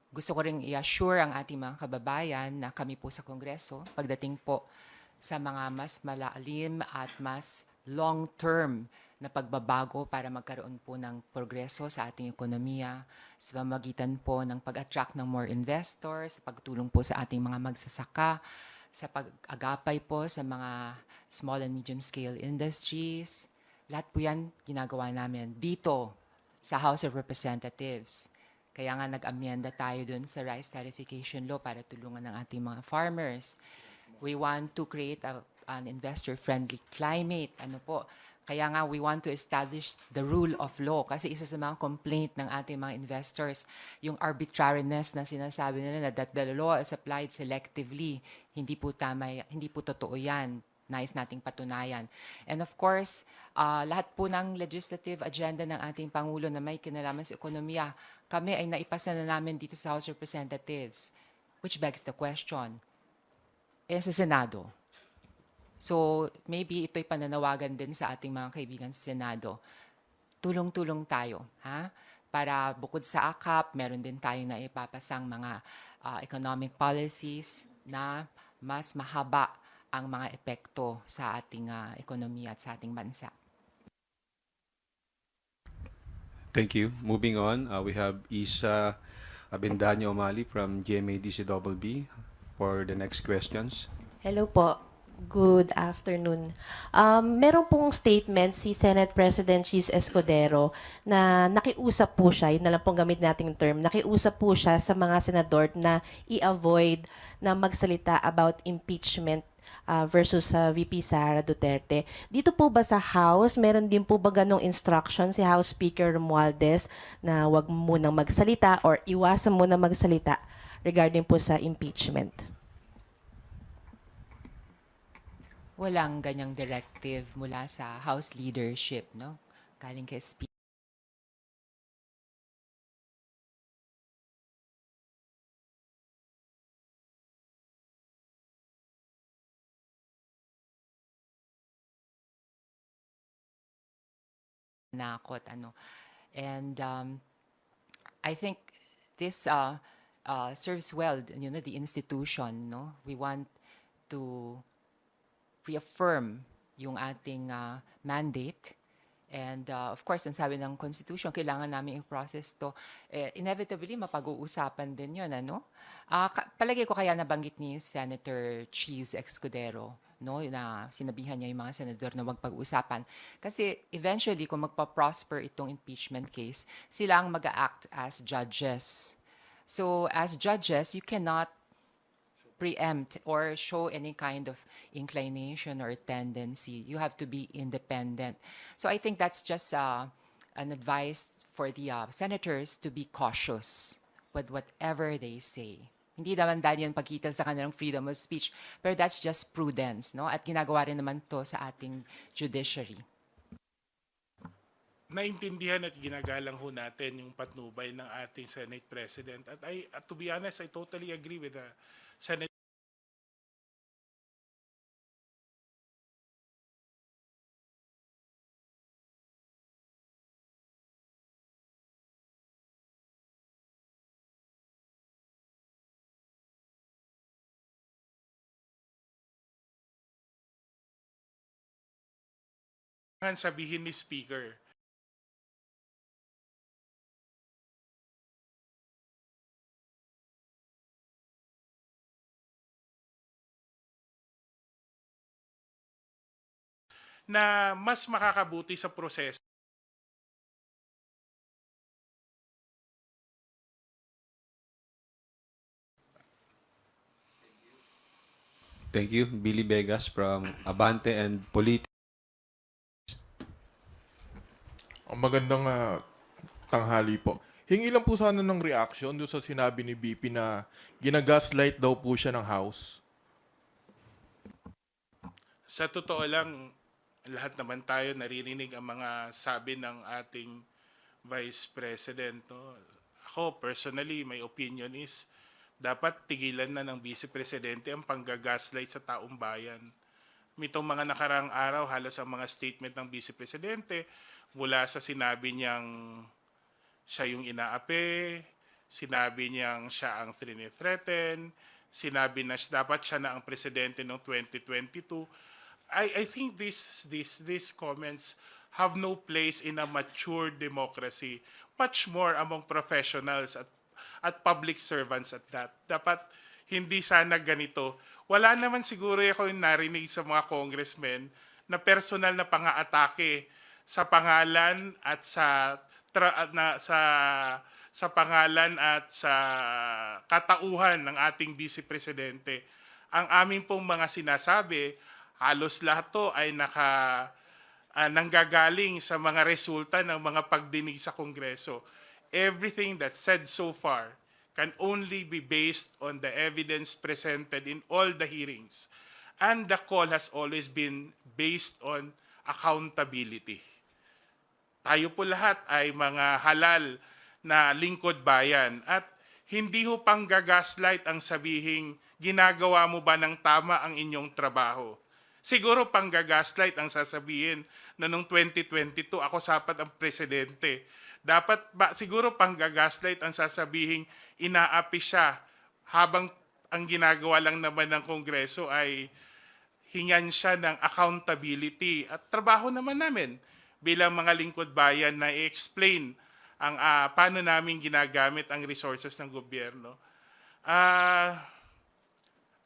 gusto ko rin i-assure ang ating mga kababayan na kami po sa Kongreso, pagdating po sa mga mas malalim at mas long-term na pagbabago para magkaroon po ng progreso sa ating ekonomiya, sa pamamagitan po ng pag-attract ng more investors, sa pagtulong po sa ating mga magsasaka, sa pag-agapay po sa mga small and medium-scale industries. Lahat po yan ginagawa namin dito sa House of Representatives. Kaya nga nag-amyenda tayo dun sa rice tariffication law para tulungan ng ating mga farmers. We want to create an investor-friendly climate. Kaya nga we want to establish the rule of law. Kasi isa sa mga complaint ng ating mga investors, yung arbitrariness na sinasabi nila na that the law is applied selectively. Hindi po tama, hindi po totoo yan. Nais nating patunayan. And of course, lahat po ng legislative agenda ng ating Pangulo na may kinalaman sa ekonomiya, kami ay naipasa na namin dito sa House of Representatives. Which begs the question, sa Senado. So, maybe ito'y pananawagan din sa ating mga kaibigan sa Senado. Tulong-tulong tayo, Para bukod sa akap, meron din tayo na ipapasang mga economic policies na mas mahaba ang mga epekto sa ating ekonomiya at sa ating bansa. Thank you. Moving on, we have Isa Abendaño Omali from GMA-DCBB for the next questions. Hello po. Good afternoon. Meron pong statement si Senate President Chis Escudero na nakiusap po siya, yun na lang pong gamit nating term, nakiusap po siya sa mga senador na i-avoid na magsalita about impeachment versus VP Sara Duterte. Dito po ba sa House, meron din po ba ganong instruction si House Speaker Romualdez na wag munang magsalita or iwasan muna magsalita regarding po sa impeachment? Walang ganyang directive mula sa House leadership, no? Galing kay Speaker. Nakot, And I think this serves well, the institution, no? We want to reaffirm yung ating mandate. And of course, ang sabi ng Constitution, kailangan namin i-process to. Inevitably, mapag-uusapan din yun, palagi ko kaya nabanggit ni Senator Chis Escudero, no, na sinabihan niya yung mga senador na wag pag-usapan. Kasi eventually, kung magpa-prosper itong impeachment case, sila ang mag-act as judges. So as judges, you cannot preempt or show any kind of inclination or tendency. You have to be independent. So I think that's just an advice for the senators to be cautious with whatever they say. Hindi naman dahil yan pagkital sa kanilang freedom of speech, pero that's just prudence, no? At ginagawa rin naman to sa ating judiciary. naintindihan at ginagalang ho natin yung patnubay ng ating Senate President. At to be honest, I totally agree with the Senate. Sabihin ni Speaker, na mas makakabuti sa proseso. Thank you. Billy Vegas from Abante and Politi. Ang magandang tanghali po. Hingi lang po sana ng reaction doon sa sinabi ni BP na ginagaslight daw po siya ng House. Sa totoo lang, lahat naman tayo naririnig ang mga sabi ng ating Vice President. No? Ako, personally, my opinion is dapat tigilan na ng Vice Presidente ang panggagaslight sa taong bayan. Mitong mga nakarang araw, halos ang mga statement ng Vice Presidente, mula sa sinabi niyang siya yung inaapi, sinabi niyang siya ang threaten, sinabi na dapat siya na ang presidente noong 2022. I think these comments have no place in a mature democracy, much more among professionals at public servants at that. Dapat hindi sana ganito. Wala naman siguro ako yung narinig sa mga congressmen na personal na pang-aatake sa pangalan at sa pangalan at sa katauhan ng ating Vice Presidente. Ang aming pong mga sinasabi, halos lahat to ay nanggagaling sa mga resulta ng mga pagdinig sa Kongreso. Everything that's said so far can only be based on the evidence presented in all the hearings. And the call has always been based on accountability. Tayo po lahat ay mga halal na lingkod bayan at hindi ho pang gagaslight ang sabihing ginagawa mo ba ng tama ang inyong trabaho. Siguro pang gagaslight ang sasabihin na noong 2022 ako sapat ang presidente. Siguro pang gagaslight ang sasabihin inaapi siya habang ang ginagawa lang naman ng Kongreso ay hingan siya ng accountability at trabaho naman namin bilang mga lingkod bayan na i-explain ang paano namin ginagamit ang resources ng gobyerno.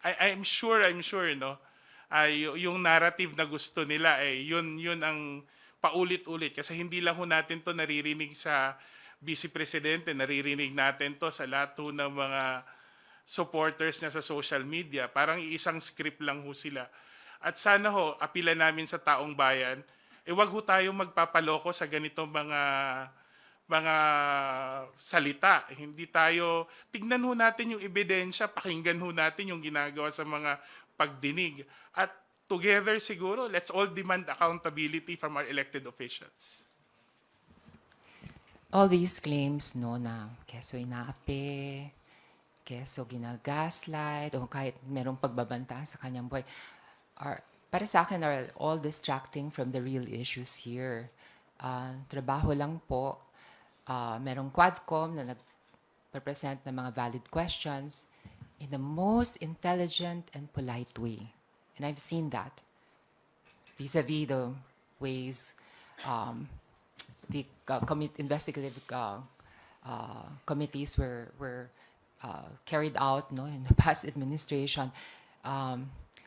I'm sure no, yung narrative na gusto nila yun ang paulit-ulit kasi hindi lang ho natin to naririnig sa Vice Presidente, naririnig natin to sa lahat ho ng mga supporters niya sa social media. Parang iisang script lang ho sila. At sana ho, apila namin sa taong bayan, wag ho tayong magpapaloko sa ganitong mga salita. Hindi tayo, tignan ho natin yung ebidensya, pakinggan ho natin yung ginagawa sa mga pagdinig. At together siguro, let's all demand accountability from our elected officials. All these claims, no, na keso inaapi, keso ginagaslight, o kahit merong pagbabanta sa kanyang buhay, para sa akin are all distracting from the real issues here. Trabaho lang po. Merong Quadcom na nag-present ng mga valid questions in the most intelligent and polite way. And I've seen that vis-a-vis the ways the investigative committees were carried out, no, in the past administration.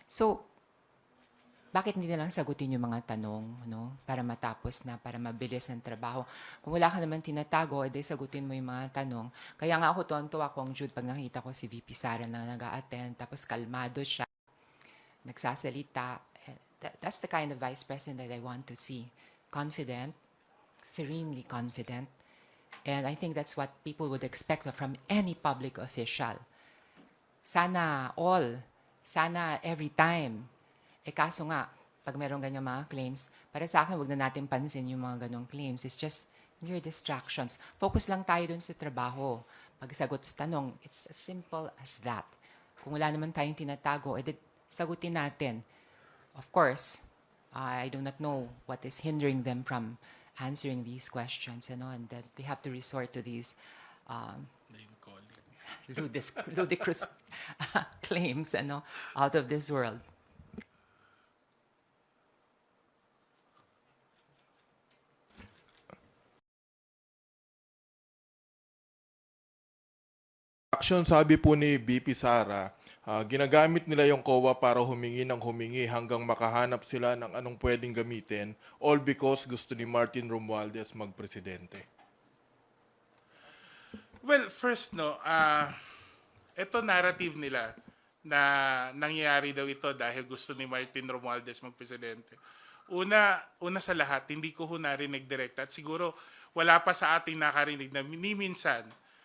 So, bakit hindi na lang sagutin yung mga tanong, no, para matapos na, para mabilis ang trabaho? Kung wala ka naman tinatago, edi sagutin mo yung mga tanong. Kaya nga ako tuwan-tuwa Kong Jude pag nakita ko si VP Sara na nag-a-attend, tapos kalmado siya, nagsasalita. That's the kind of Vice President that I want to see. Confident, serenely confident. And I think that's what people would expect from any public official. Sana every time. Kaso nga, pag meron ganyan mga claims, para sa akin, wag na natin pansin yung mga ganong claims. It's just mere distractions. Focus lang tayo dun sa trabaho. Pagsagot sa tanong, it's as simple as that. Kung wala naman tayong tinatago, edi sagutin natin. Of course, I do not know what is hindering them from answering these questions, and that they have to resort to these ludicrous claims, out of this world. Action, sabi po ni BP Sara, ginagamit nila yung COA para humingi ng humingi hanggang makahanap sila ng anong pwedeng gamitin, all because gusto ni Martin Romualdez magpresidente. Well, first, ito narrative nila na nangyayari daw ito dahil gusto ni Martin Romualdez magpresidente. Una sa lahat, hindi ko ho narinig direkta at siguro wala pa sa ating nakarinig na ni minsan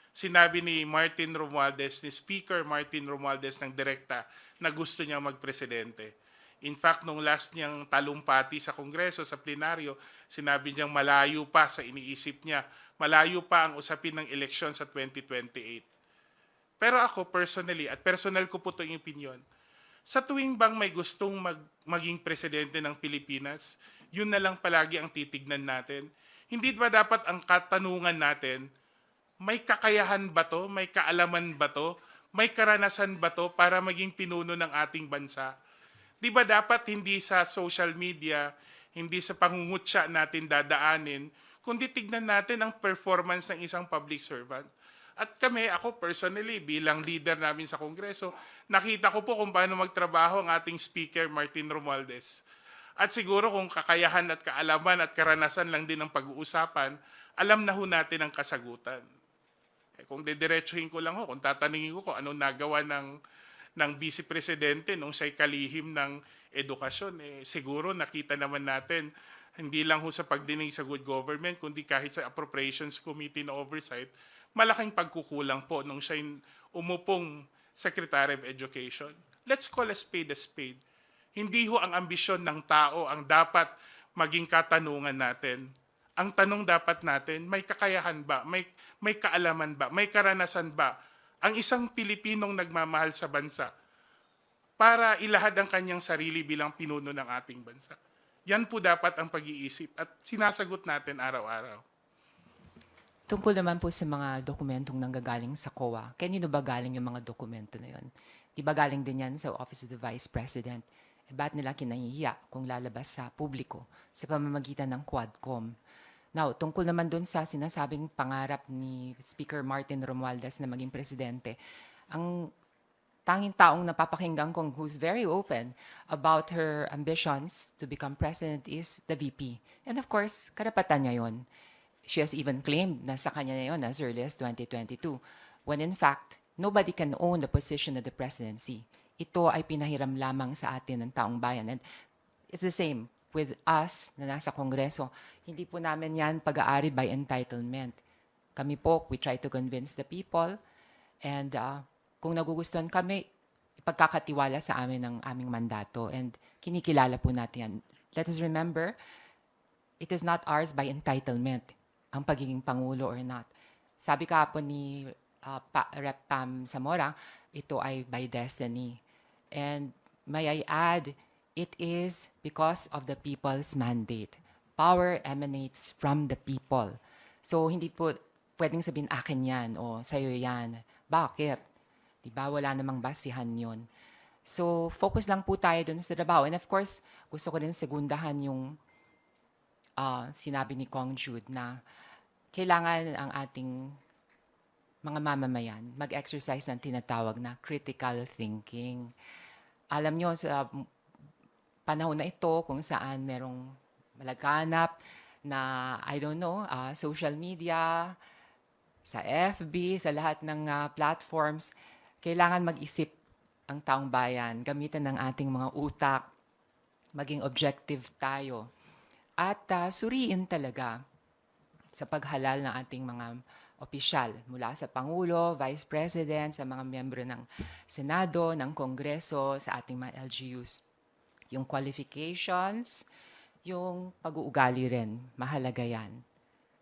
sinabi ni Martin Romualdez, ni Speaker Martin Romualdez ng direkta na gusto niya magpresidente. In fact, nung last niyang talumpati sa Kongreso, sa plenaryo, sinabi niyang malayo pa sa iniisip niya, malayo pa ang usapin ng eleksyon sa 2028. Pero ako personally, at personal ko po ito yung opinion, sa tuwing bang may gustong maging presidente ng Pilipinas, yun na lang palagi ang titignan natin. Hindi ba dapat ang katanungan natin, may kakayahan ba to? May kaalaman ba to? May karanasan ba to para maging pinuno ng ating bansa? Di ba dapat hindi sa social media, hindi sa pangungutya natin dadaanin, kundi tignan natin ang performance ng isang public servant. At ako personally, bilang leader namin sa Kongreso, nakita ko po kung paano magtrabaho ang ating Speaker Martin Romualdez. At siguro kung kakayahan at kaalaman at karanasan lang din ang pag-uusapan, alam na ho natin ang kasagutan. Kung didiretsuhin ko lang kung tatanungin ko anong nagawa ng Vice Presidente nung siya'y kalihim ng edukasyon, siguro nakita naman natin, hindi lang sa pagdinig sa good government, kundi kahit sa Appropriations Committee na oversight, malaking pagkukulang po nung siya'y umupong Secretary of Education. Let's call a spade a spade. Hindi ang ambisyon ng tao ang dapat maging katanungan natin. Ang tanong dapat natin, may kakayahan ba? May kaalaman ba? May karanasan ba? Ang isang Pilipinong nagmamahal sa bansa para ilahad ang kanyang sarili bilang pinuno ng ating bansa. Yan po dapat ang pag-iisip at sinasagot natin araw-araw. Tungkol naman po sa mga dokumentong nanggagaling sa COA, kanino ba galing yung mga dokumento na yun? Di ba galing din yan sa Office of the Vice President? Ba't nila kinahihiya kung lalabas sa publiko sa pamamagitan ng Quadcom? Now, tungkol naman dun sa sinasabing pangarap ni Speaker Martin Romualdez na maging presidente, ang tanging taong napapakinggan kong who's very open about her ambitions to become president is the VP. And of course, karapatan niya yon. She has even claimed na sa kanya na yun as early as 2022, when in fact, nobody can own the position of the presidency. Ito ay pinahiram lamang sa atin ng taong bayan. And it's the same with us na nasa Kongreso. Hindi po namin yan pag-aari by entitlement. Kami po, we try to convince the people and kung nagugustuhan kami, ipagkakatiwala sa amin ang aming mandato and kinikilala po natin yan. Let us remember, it is not ours by entitlement ang pagiging Pangulo or not. Sabi kahapon ni Rep. Pam Zamora, ito ay by destiny. And may I add, it is because of the people's mandate. Power emanates from the people. So, hindi po pwedeng sabihin akin yan o sa'yo yan. Bakit? Diba? Wala namang basihan yon. So, focus lang po tayo dun sa trabaho. And of course, gusto ko rin segundahan yung sinabi ni Kong Jude na kailangan ang ating mga mamamayan mag-exercise ng tinatawag na critical thinking. Alam nyo, sa panahon na ito kung saan merong malaganap na, I don't know, social media, sa FB, sa lahat ng platforms, kailangan mag-isip ang taong bayan, gamitan ng ating mga utak, maging objective tayo, at suriin talaga sa paghalal ng ating mga opisyal mula sa Pangulo, Vice President, sa mga miyembro ng Senado, ng Kongreso, sa ating mga LGUs. yung qualifications, yung pag-uugali rin, mahalaga yan.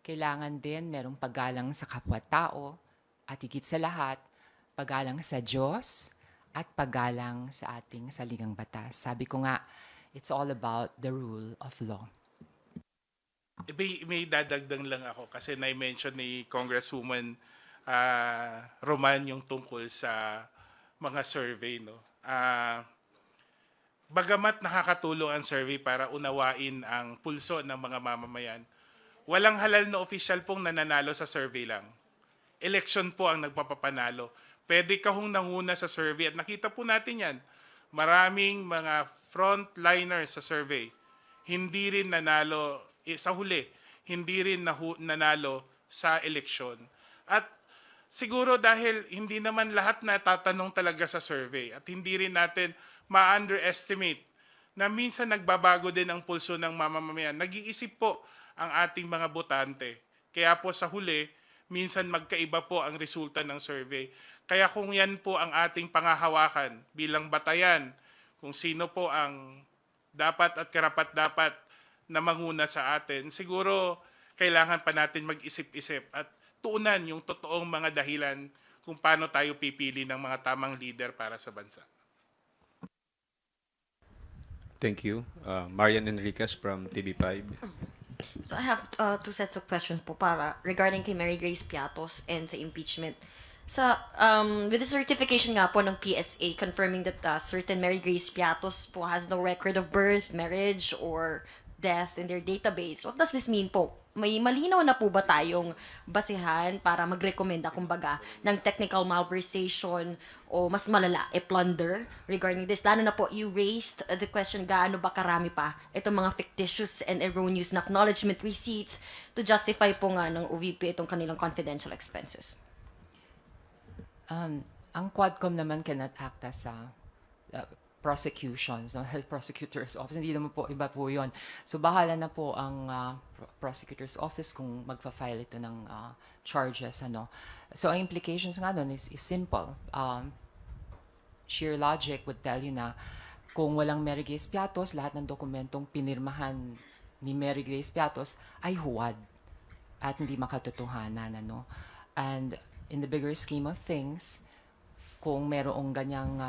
Kailangan din merong paggalang sa kapwa-tao at higit sa lahat, paggalang sa Diyos at paggalang sa ating saligang batas. Sabi ko nga, it's all about the rule of law. May dadagdag lang ako kasi na-mention ni Congresswoman Roman yung tungkol sa mga survey. No? Bagamat nakakatulong ang survey para unawain ang pulso ng mga mamamayan, walang halal na official pong nananalo sa survey lang. Election po ang nagpapapanalo. Pwede ka hong nanguna sa survey at nakita po natin yan. Maraming mga frontliners sa survey, hindi rin nanalo sa huli, hindi rin nanalo sa eleksyon. At siguro dahil hindi naman lahat natatanong talaga sa survey at hindi rin natin ma-underestimate na minsan nagbabago din ang pulso ng mamamayan. Nag-iisip po ang ating mga botante. Kaya po sa huli, minsan magkaiba po ang resulta ng survey. Kaya kung yan po ang ating pangahawakan bilang batayan, kung sino po ang dapat at karapat-dapat na manguna sa atin, siguro kailangan pa natin mag-isip-isip at tuunan yung totoong mga dahilan kung paano tayo pipili ng mga tamang leader para sa bansa. Thank you. Marian Enriquez from TV5. So I have two sets of questions po para regarding kay Mary Grace Piatos and sa impeachment. Sa with the certification nga po ng PSA confirming that certain Mary Grace Piatos po has no record of birth, marriage, or death in their database. What does this mean po? May malinaw na po ba tayong basihan para magrekomenda kumbaga ng technical malversation o mas malala, plunder regarding this? Lalo na po, you raised the question, gaano ba karami pa itong mga fictitious and erroneous na acknowledgement receipts to justify po nga ng OVP itong kanilang confidential expenses? Ang Quadcom naman cannot act as a prosecutions, no? Health Prosecutor's Office, hindi naman po, iba po yun. So, bahala na po ang Prosecutor's Office kung magfa-file ito ng charges. Ano. So, ang implications nga nun is simple. Sheer logic would tell you na kung walang Mary Grace Piatos, lahat ng dokumentong pinirmahan ni Mary Grace Piatos ay huwad at hindi makatotohanan. Ano. And in the bigger scheme of things, kung merong ganyang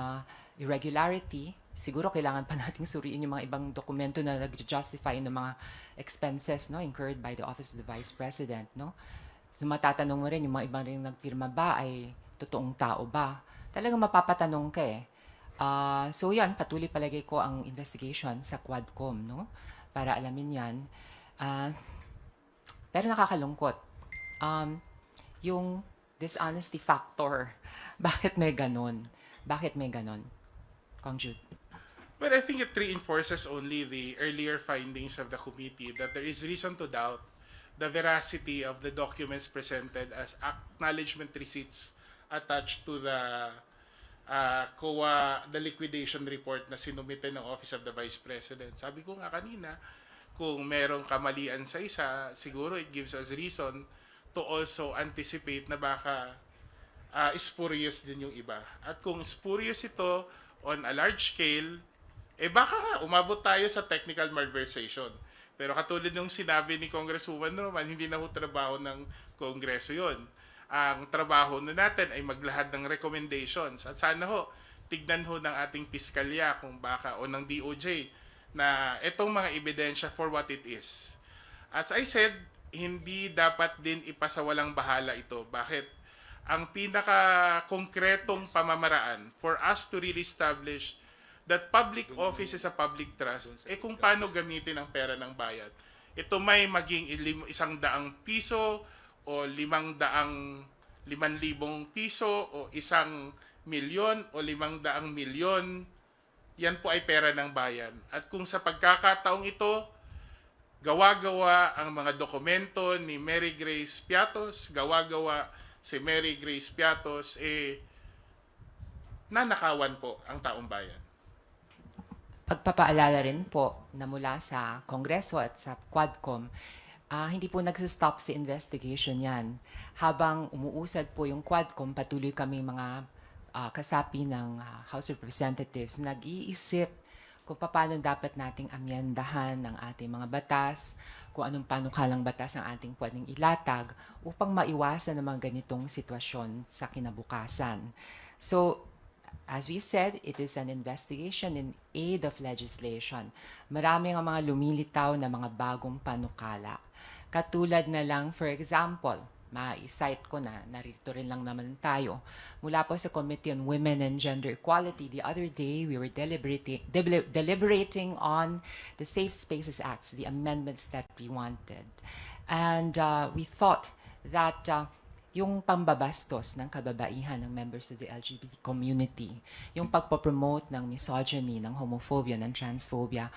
irregularity, siguro kailangan pa nating suriin yung mga ibang dokumento na nag-justify ng mga expenses no incurred by the Office of the Vice President. No? So matatanong mo rin, yung mga ibang rin nagpirma ba ay totoong tao ba? Talagang mapapatanong ka eh. So yan, patuloy palagay ko ang investigation sa Quadcom no? Para alamin yan. Pero nakakalungkot. Yung dishonesty factor, bakit may ganon? Bakit may ganon? Kong Jude. But I think it reinforces only the earlier findings of the committee that there is reason to doubt the veracity of the documents presented as acknowledgement receipts attached to the COA, the liquidation report na sinumite ng Office of the Vice President. Sabi ko nga kanina, kung merong kamalian sa isa, siguro it gives us reason to also anticipate na baka spurious din yung iba. At kung spurious ito on a large scale, baka nga umabot tayo sa technical malversation. Pero katulad nung sinabi ni Congresswoman Roman, hindi na ho trabaho ng Kongreso yon. Ang trabaho na natin ay maglahad ng recommendations. At sana ho, tignan ho ng ating piskalya kung baka o ng DOJ na itong mga ebidensya for what it is. As I said, hindi dapat din ipasawalang bahala ito. Bakit? Ang pinaka-konkretong pamamaraan for us to really establish that public office is a public trust, kung paano gamitin ang pera ng bayan. Ito may maging 100 piso o 500,000 piso o 1 milyon o 500 milyon, yan po ay pera ng bayan. At kung sa pagkakataong ito, gawa-gawa ang mga dokumento ni Mary Grace Piatos, gawa-gawa si Mary Grace Piatos, nanakawan po ang taong bayan. Pagpapaalala rin po na mula sa Kongreso at sa Quadcom, hindi po nagsistop sa investigation yan. Habang umuusad po yung Quadcom, patuloy kami mga kasapi ng House of Representatives nag-iisip kung paano dapat nating amyendahan ng ating mga batas, kung anong panukalang batas ang ating pwedeng ilatag upang maiwasan ng mga ganitong sitwasyon sa kinabukasan. So, as we said, it is an investigation in aid of legislation. Maraming ang mga lumilitaw na mga bagong panukala. Katulad na lang, for example, ma-cite ko na, narito rin lang naman tayo. Mula po sa Committee on Women and Gender Equality, the other day, we were deliberating on the Safe Spaces Acts, the amendments that we wanted. And we thought that yung pambabastos ng kababaihan ng members of the LGBT community, yung pagpopromote ng misogyny, ng homophobia, ng transphobia,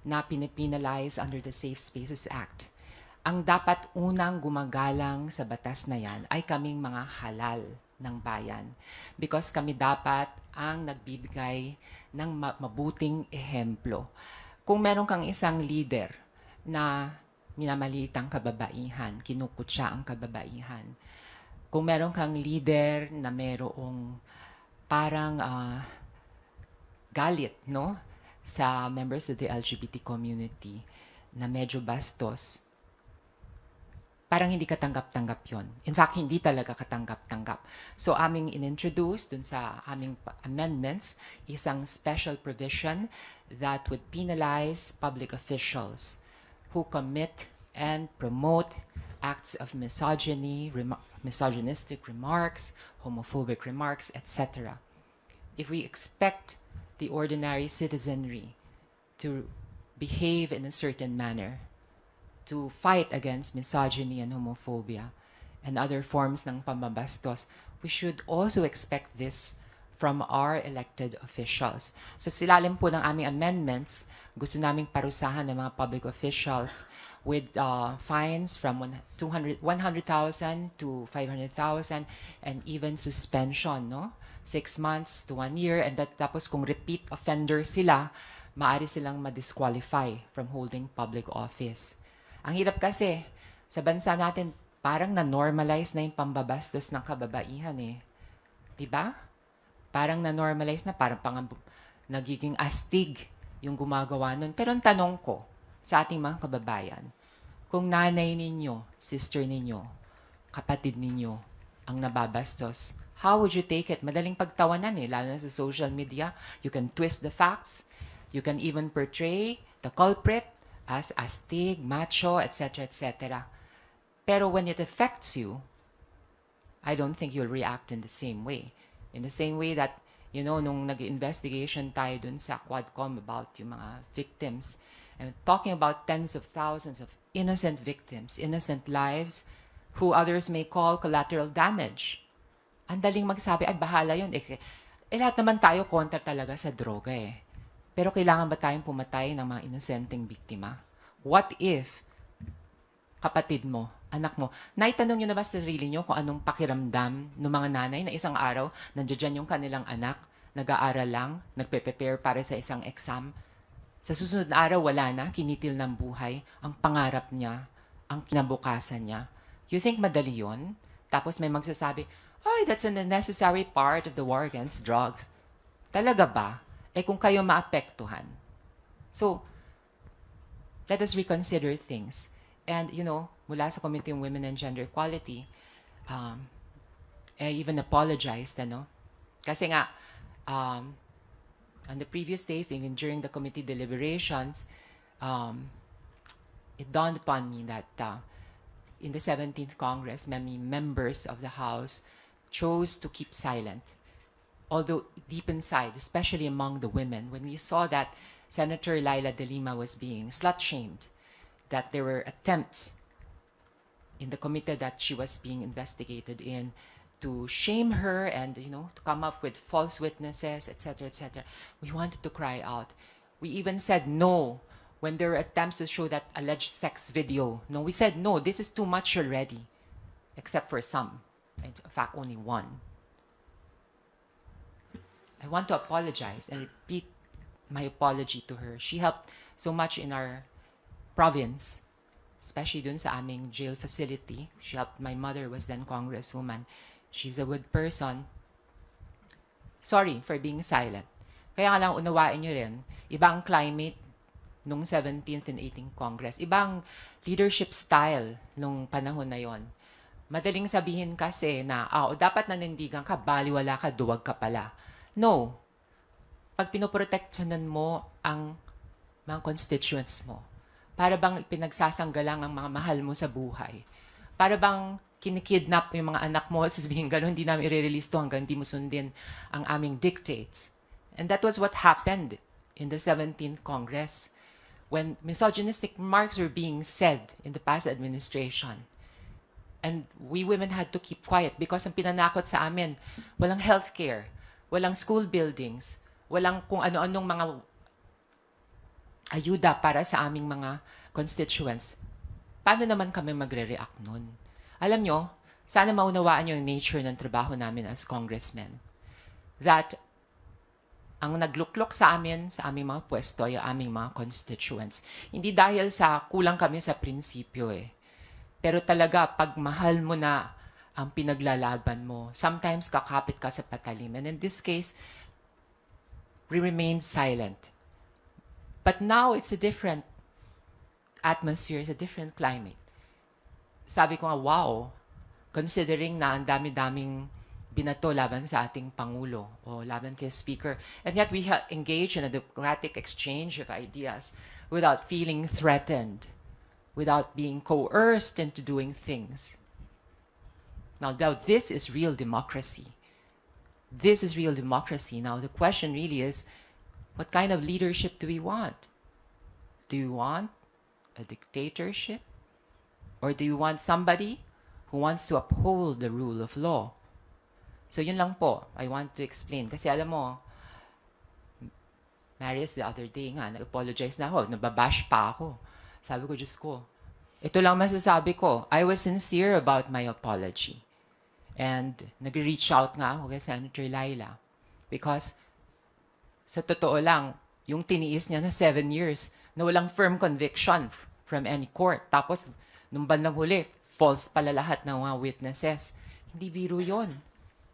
na pinipinalize under the Safe Spaces Act, ang dapat unang gumagalang sa batas na yan ay kaming mga halal ng bayan. Because kami dapat ang nagbibigay ng mabuting ehemplo. Kung meron kang isang leader na minamaliit ang kababaihan, kinukutya ang kababaihan, kung meron kang leader na merong parang galit, no, sa members of the LGBT community na medyo bastos, parang hindi katanggap-tanggap yon. In fact, hindi talaga katanggap-tanggap. So, aming inintroduce dun sa aming amendments isang special provision that would penalize public officials who commit and promote acts of misogyny, misogynistic remarks, homophobic remarks, etc. If we expect the ordinary citizenry to behave in a certain manner, to fight against misogyny and homophobia and other forms ng pambabastos, we should also expect this from our elected officials. So silalim po ng aming amendments, gusto naming parusahan ng mga public officials with fines from 100,000 to 500,000 and even suspension, no? 6 months to 1 year, and tapos kung repeat offender sila, maaari silang ma-disqualify from holding public office. Ang hirap kasi, sa bansa natin, parang na-normalize na yung pambabastos ng kababaihan eh. Diba? Parang na-normalize na, parang nagiging astig yung gumagawa nun. Pero ang tanong ko sa ating mga kababayan, kung nanay ninyo, sister ninyo, kapatid ninyo, ang nababastos, how would you take it? Madaling pagtawanan eh, lalo na sa social media. You can twist the facts. You can even portray the culprit as astig, macho, etc., etc. Pero when it affects you, I don't think you'll react in the same way. In the same way that, you know, nung nag-investigation tayo dun sa Quadcom about yung mga victims, and talking about tens of thousands of innocent victims, innocent lives, who others may call collateral damage. Ang daling magsabi, ay bahala yun. Lahat naman tayo kontra talaga sa droga eh. Pero kailangan ba tayong pumatay ng mga inosenteng biktima? What if kapatid mo, anak mo, naitanong nyo na ba sa sarili nyo kung anong pakiramdam ng mga nanay na isang araw, nandiyan yung kanilang anak, nag-aaral lang, nagpe-prepare para sa isang exam. Sa susunod na araw, wala na, kinitil ng buhay, ang pangarap niya, ang kinabukasan niya. You think madali yun? Tapos may magsasabi, ay, that's a necessary part of the war against drugs. Talaga ba? Eh kung kayo maapektuhan. So, let us reconsider things. And, you know, mula sa Committee on Women and Gender Equality, I even apologized, ano? Kasi nga, on the previous days, even during the committee deliberations, it dawned upon me that in the 17th Congress, many members of the House chose to keep silent. Although deep inside, especially among the women, when we saw that Senator Laila De Lima was being slut-shamed, that there were attempts in the committee that she was being investigated in to shame her and, you know, to come up with false witnesses, etc., etc., we wanted to cry out. We even said no when there were attempts to show that alleged sex video. No, we said no, this is too much already, except for some. In fact, only one. I want to apologize and repeat my apology to her. She helped so much in our province, especially dun sa aming jail facility. She helped, my mother was then congresswoman. She's a good person. Sorry for being silent. Kaya nga lang unawain nyo rin, ibang climate nung 17th and 18th Congress. Ibang leadership style nung panahon na yon. Madaling sabihin kasi na, dapat nanindigan ka, baliwala ka, duwag ka pala. No. Pag pinoproteksyonan mo ang mga constituents mo, para bang pinagsasanggalang ang mga mahal mo sa buhay, para bang kinikidnap yung mga anak mo, sasabihin gano'n, hindi namin i-release to hanggang hindi mo sundin ang aming dictates. And that was what happened in the 17th Congress when misogynistic remarks were being said in the past administration. And we women had to keep quiet because ang pinanakot sa amin, walang healthcare, walang school buildings, walang kung ano-anong mga ayuda para sa aming mga constituents. Paano naman kami magre-react nun? Alam nyo, sana maunawaan nyo yung nature ng trabaho namin as congressmen. That ang nagluklok sa amin, sa aming mga pwesto, ay aming mga constituents. Hindi dahil sa kulang kami sa prinsipyo Pero talaga, pag mahal mo na ang pinaglalaban mo, sometimes kakapit ka sa patalim. And in this case, we remained silent. But now, it's a different atmosphere, it's a different climate. Sabi ko nga, wow, considering na ang dami-daming binato laban sa ating Pangulo o laban kay Speaker. And yet we engage in a democratic exchange of ideas without feeling threatened, without being coerced into doing things. Now this is real democracy. This is real democracy. Now the question really is, what kind of leadership do we want? Do you want a dictatorship? Or do you want somebody who wants to uphold the rule of law? So yun lang po, I want to explain. Kasi alam mo, Marius, the other day nga, nag-apologize na ako, nababash pa ako. Sabi ko, Diyos ko, ito lang masasabi ko, I was sincere about my apology. And nag-reach out nga ako kay Senator Laila. Because sa totoo lang, yung tiniis niya na 7 years, na walang firm conviction from any court. Tapos, nung bandang huli, false pala lahat ng mga witnesses. Hindi biro yon.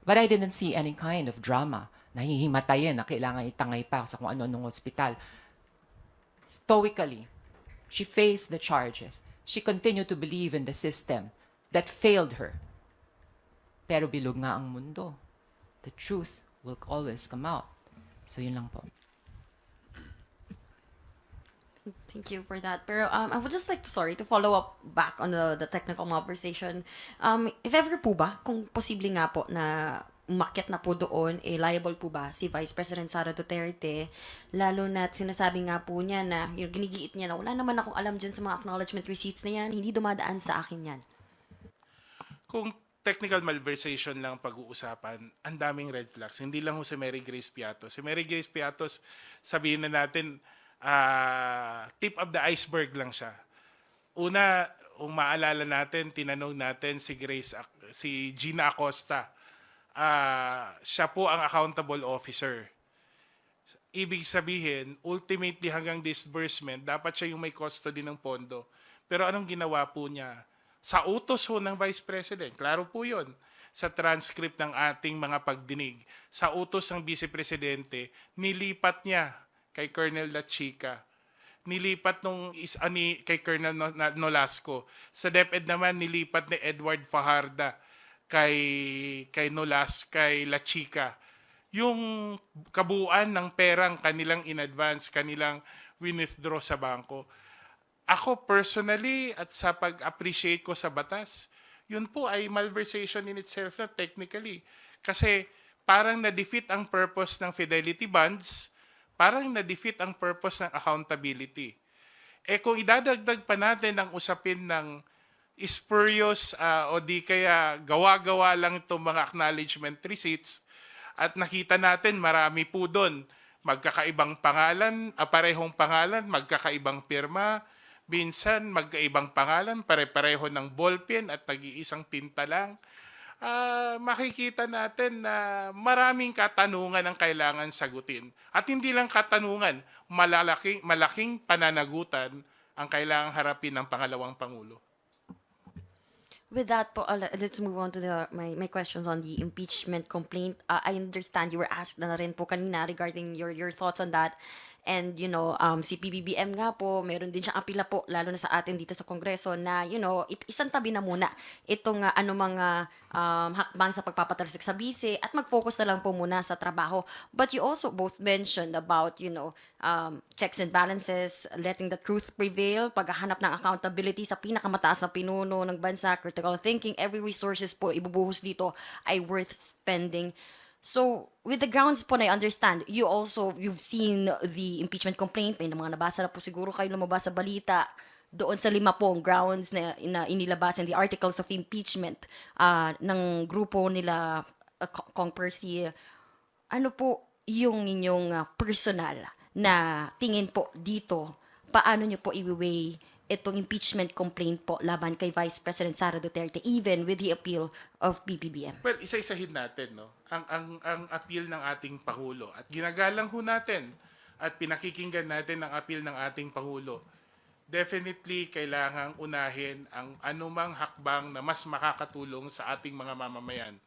But I didn't see any kind of drama. Nahihimatayin na kailangan itangay pa sa kung ano-anong ospital. Stoically, she faced the charges. She continued to believe in the system that failed her. Pero bilog nga ang mundo. The truth will always come out. So yun lang po. Thank you for that. Pero I would just like to follow up back on the technical conversation. If ever po ba, kung posible nga po na umakyat na po doon, liable po ba si Vice President Sara Duterte, lalo na sinasabi nga po niya na, yung ginigiit niya na wala naman akong alam dyan sa mga acknowledgement receipts na yan, hindi dumadaan sa akin yan. Kung technical malversation lang pag-uusapan, ang daming red flags. Hindi lang ho si Mary Grace Piatos. Si Mary Grace Piatos, sabihin na natin, tip of the iceberg lang siya. Una, kung maalala natin, tinanong natin si Gina Acosta. Siya po ang accountable officer. Ibig sabihin, ultimately hanggang disbursement, dapat siya yung may custody ng pondo. Pero anong ginawa po niya? Sa utos ho ng Vice President, klaro po yun, sa transcript ng ating mga pagdinig, sa utos ng Vice Presidente, nilipat niya kay Colonel La Chica. Nilipat kay Colonel Nolasco. Sa DepEd naman, nilipat ni Edward Fajarda kay La Chica. Yung kabuuan ng perang kanilang in-advance, kanilang withdraw sa bangko. Ako personally, at sa pag-appreciate ko sa batas, yun po ay malversation in itself na technically. Kasi parang na-defeat ang purpose ng fidelity bonds, parang na-defeat ang purpose ng accountability. Kung idadagdag pa natin ang usapin ng spurious o di kaya gawa-gawa lang itong mga acknowledgement receipts, at nakita natin marami po doon, magkakaibang pangalan, parehong pangalan, magkakaibang pirma, minsan magkaibang pangalan, pare-pareho ng ballpen at nag-iisang tinta lang. Makikita natin na maraming katanungan ang kailangan sagutin. At hindi lang katanungan, malaking pananagutan ang kailangang harapin ng pangalawang Pangulo. With that po, let's move on to my questions on the impeachment complaint. I understand you were asked na rin po kanina regarding your thoughts on that. And, si PBBM nga po, meron din siyang apila po, lalo na sa atin dito sa Kongreso, na, isang tabi na muna itong mga hakbang sa pagpapatalsik sa bise at mag-focus na lang po muna sa trabaho. But you also both mentioned about, checks and balances, letting the truth prevail, paghahanap ng accountability sa pinakamataas na pinuno ng bansa, critical thinking, every resources po ibubuhos dito ay worth spending. So, with the grounds po na I understand, you've seen the impeachment complaint, may mga nabasa na po siguro kayo lumabas sa balita, doon sa 5 pong grounds na inilabas in the articles of impeachment ng grupo nila, Kong Percy. Ano po yung inyong personal na tingin po dito? Paano nyo po i-weigh itong impeachment complaint po laban kay Vice President Sara Duterte, even with the appeal of PBBM? Well, isa-isahin natin, no? Ang appeal ng ating Pangulo. At ginagalang ho natin at pinakikinggan natin ang appeal ng ating Pangulo. Definitely, kailangang unahin ang anumang hakbang na mas makakatulong sa ating mga mamamayan.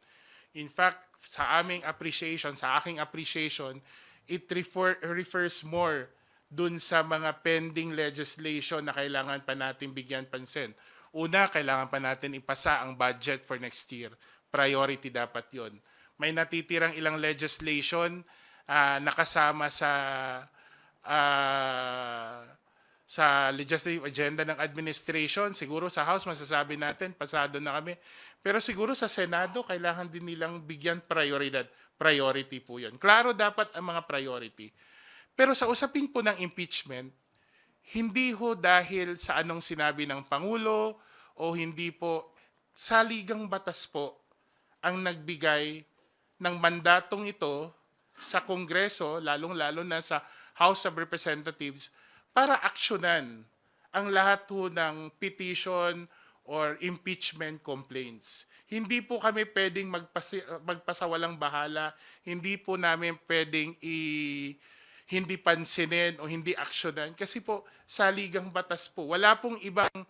In fact, sa aking appreciation, it refers more dun sa mga pending legislation na kailangan pa natin bigyan pansin. Una, kailangan pa natin ipasa ang budget for next year. Priority dapat yon. May natitirang ilang legislation nakasama sa legislative agenda ng administration. Siguro sa House, masasabi natin, pasado na kami. Pero siguro sa Senado, kailangan din nilang bigyan prioridad. Priority po yun. Klaro dapat ang mga priority. Pero sa usapin po ng impeachment, hindi ho dahil sa anong sinabi ng Pangulo o hindi po, saligang batas po ang nagbigay ng mandatong ito sa Kongreso, lalong-lalo na sa House of Representatives, para aksyonan ang lahat ho ng petition or impeachment complaints. Hindi po kami pwedeng magpasawalang bahala, hindi po namin pwedeng hindi pansinin o hindi aksyonan kasi po saligang batas po. Wala pong ibang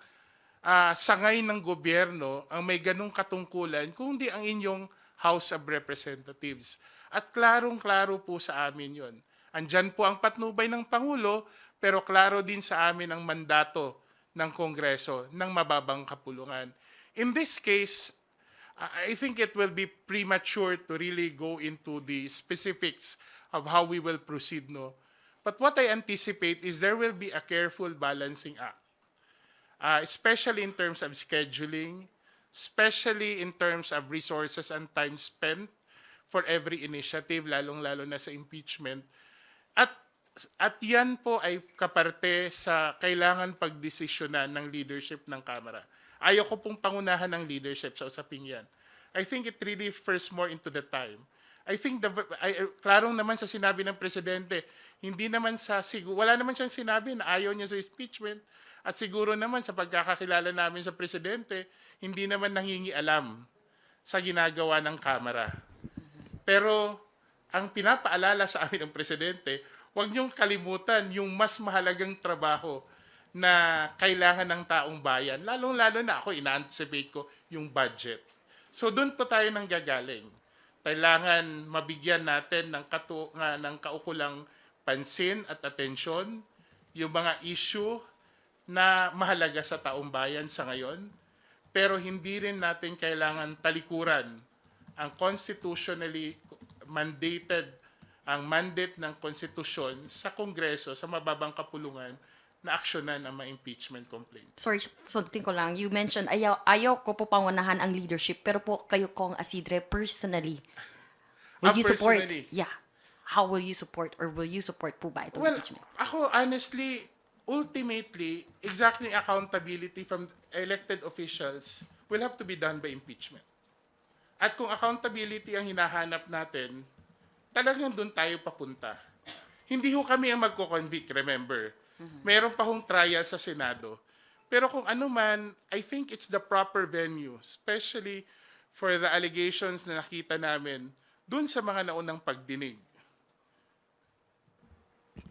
sangay ng gobyerno ang may ganong katungkulan kundi ang inyong House of Representatives. At klarong-klaro po sa amin yon. Andyan po ang patnubay ng Pangulo pero klaro din sa amin ang mandato ng Kongreso ng mababang kapulungan. In this case, I think it will be premature to really go into the specifics of how we will proceed, no? But what I anticipate is there will be a careful balancing act, especially in terms of scheduling, especially in terms of resources and time spent for every initiative, lalong-lalo na sa impeachment. At yan po ay kaparte sa kailangan pagdesisyonan ng leadership ng Kamara. Ayaw ko pong pangunahan ng leadership sa usaping yan. I think it really refers more into the time. I think klarong naman sa sinabi ng Presidente, wala naman siyang sinabi na ayaw niya sa impeachment at siguro naman sa pagkakakilala namin sa Presidente, hindi naman nangingialam sa ginagawa ng Kamara. Pero ang pinapaalala sa amin ng Presidente, huwag niyong kalimutan yung mas mahalagang trabaho na kailangan ng taong bayan. Lalong-lalo na ako, ina-anticipate ko yung budget. So doon po tayo nang gagaling. Kailangan mabigyan natin ng kaukulang pansin at atensyon yung mga issue na mahalaga sa taong bayan sa ngayon. Pero hindi rin natin kailangan talikuran ang constitutionally mandated, ang mandate ng konstitusyon sa Kongreso, sa mababang kapulungan, na aksyonan ang mga impeachment complaint. Sorry, sundin ko lang. You mentioned, ayaw ko po pangunahan ang leadership, pero po kayo, Kong Isidre, personally, will you support? Personally? Yeah. How will you support or will you support po ba itong Well, impeachment? ako honestly, ultimately, exactly accountability from elected officials will have to be done by impeachment. At kung accountability ang hinahanap natin, talagang doon tayo papunta. Hindi ho kami ang magko-convict, remember. Meron pa hong trial sa Senado. Pero kung ano man, I think it's the proper venue, especially for the allegations na nakita namin doon sa mga naunang pagdinig.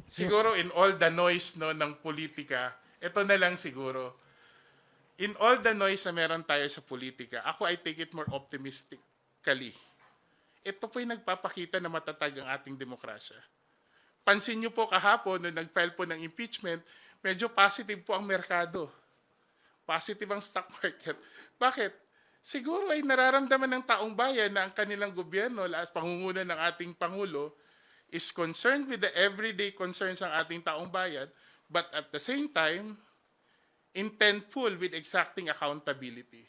Siguro in all the noise no ng politika, ito na lang siguro. in all the noise na meron tayo sa politika, ako I take it more optimistically. Ito po yung nagpapakita na matatag ang ating demokrasya. Pansin niyo po kahapon, nung nag-file po ng impeachment, medyo positive po ang merkado. Positive ang stock market. Bakit? Siguro ay nararamdaman ng taong bayan na ang kanilang gobyerno, as pangunguna ng ating Pangulo, is concerned with the everyday concerns ng ating taong bayan, but at the same time, intentful with exacting accountability.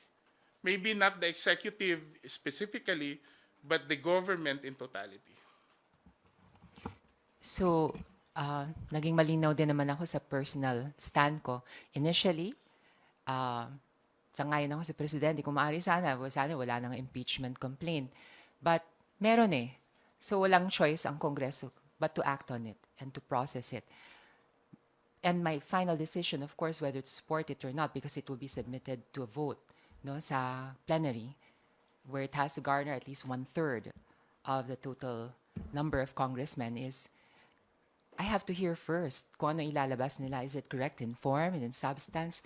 Maybe not the executive specifically, but the government in totality. So, naging malinaw din naman ako sa personal stand ko. Initially, sangayon ako sa presidente, kung maaari sana wala nang impeachment complaint. But meron eh. So walang choice ang Kongreso but to act on it and to process it. And my final decision, of course, whether to support it or not, because it will be submitted to a vote sa plenary, where it has to garner at least 1/3 of the total number of congressmen, is I have to hear first kung ano ilalabas nila. Is it correct in form and in substance?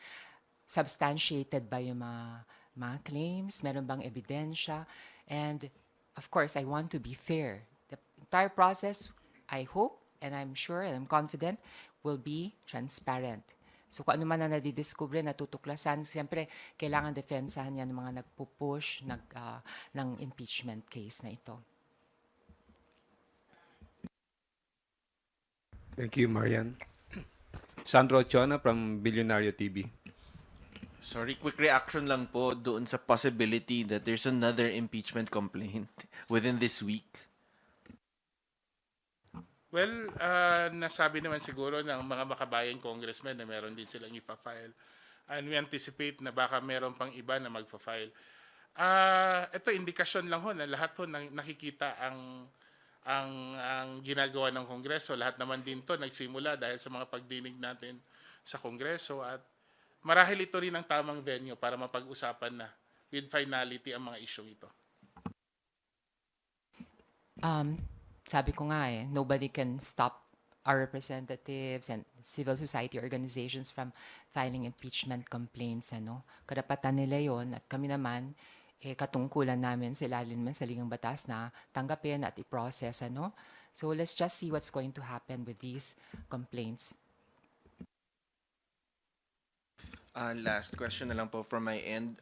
Substantiated ba yung mga claims? Meron bang ebidensya? And of course, I want to be fair. The entire process, I hope, and I'm sure, and I'm confident, will be transparent. So kung ano man na nadidiskubre, natutuklasan, siyempre, kailangan defensahan yan ng mga nagpupush ng impeachment case na ito. Thank you, Marian. Sandro Chona from Billionario TV. Sorry, quick reaction lang po doon sa possibility that there's another impeachment complaint within this week. Well, nasabi naman siguro ng mga makabayan congressmen na meron din silang ipa-file. And we anticipate na baka meron pang iba na magpa-file. Ito, indikasyon lang ho na lahat ho nakikita ang ginagawa ng Kongreso. Lahat naman din to nagsimula dahil sa mga pagdinig natin sa Kongreso, at marahil ito rin ang tamang venue para mapag-usapan na with finality ang mga isyong ito. Sabi ko nga nobody can stop our representatives and civil society organizations from filing impeachment complaints. Karapatan nila yon, at kami naman, katungkulan namin sa ilalim ng saligang batas na tanggapin at i-process. So let's just see what's going to happen with these complaints. Last question na lang po from my end.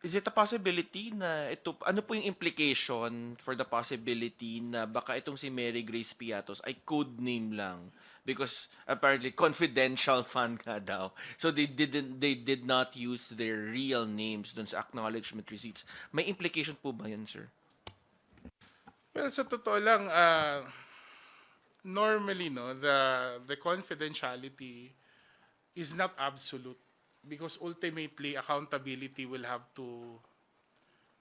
Is it a possibility na ito, ano po yung implication for the possibility na baka itong si Mary Grace Piatos ay code name lang? Because apparently confidential fund nga daw. So they did not use their real names dun sa acknowledgement receipts. May implication po ba yun, sir? Well, sa totoo lang, normally the confidentiality is not absolute, because ultimately accountability will have to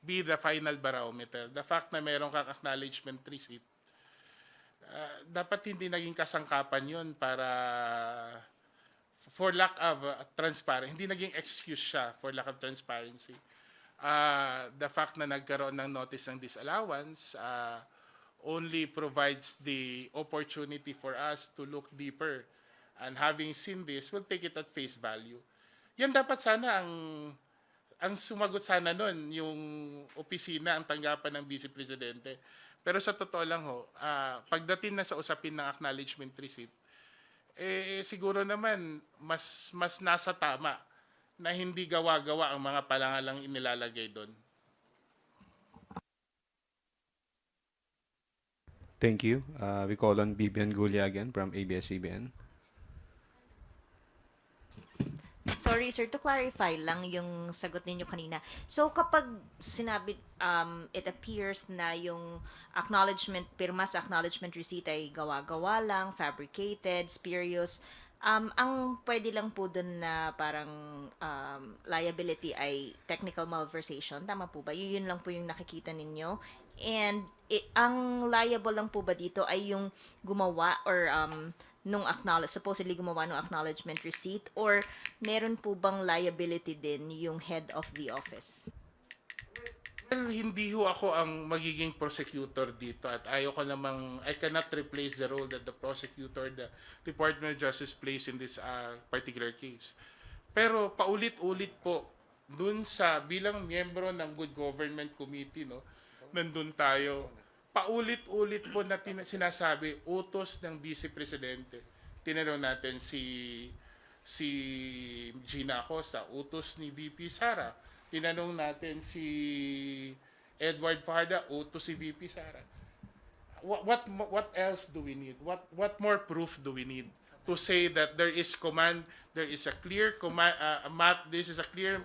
be the final barometer. The fact na meron kang acknowledgement receipt, dapat hindi naging kasangkapan yun para for lack of transparency. Hindi naging excuse siya for lack of transparency. The fact na nagkaroon ng notice ng disallowance only provides the opportunity for us to look deeper. And having seen this, we'll take it at face value. Yan dapat sana ang sumagot sana nun, yung opisina, ang tanggapan ng Vice Presidente. Pero sa totoo lang pagdating na sa usapin ng acknowledgement receipt, siguro naman mas nasa tama na hindi gawa-gawa ang mga palangalang inilalagay doon. Thank you. We call on Bibian Gulia again from ABS-CBN. Sorry sir, to clarify lang yung sagot ninyo kanina. So kapag sinabi, it appears na yung pirma sa acknowledgement receipt ay gawa-gawa lang, fabricated, spurious, ang pwede lang po dun na parang liability ay technical malversation. Tama po ba? Yun lang po yung nakikita ninyo. And ang liable lang po ba dito ay yung gumawa or supposedly gumawa ng acknowledgement receipt, or meron po bang liability din yung head of the office? Well, hindi ho ako ang magiging prosecutor dito, at I cannot replace the role that the prosecutor, the Department of Justice plays in this particular case. Pero paulit-ulit po, dun sa bilang miyembro ng Good Government Committee, no, nandun tayo, paulit-ulit po na sinasabi, utos ng Vice Presidente. Tinanong natin si Gina Acosta, utos ni VP Sara. Tinanong natin si Edward Farda, utos si VP Sara. What else do we need? What more proof do we need to say that there is command, there is a clear command, this is a clear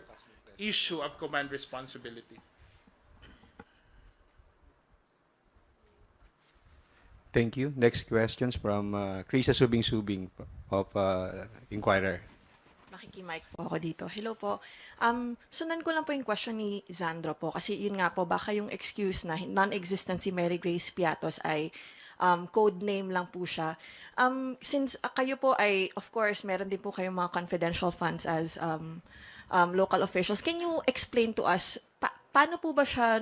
issue of command responsibility? Thank you. Next questions from Krisa Subing-Subing of Inquirer. Makikimic po ako dito. Hello po. Sunan ko lang po yung question ni Zandro po kasi yun nga po baka yung excuse na non-existent si Mary Grace Piatos ay code name lang po siya. Since kayo po ay, of course, meron din po kayong mga confidential funds as local officials, can you explain to us paano po ba siya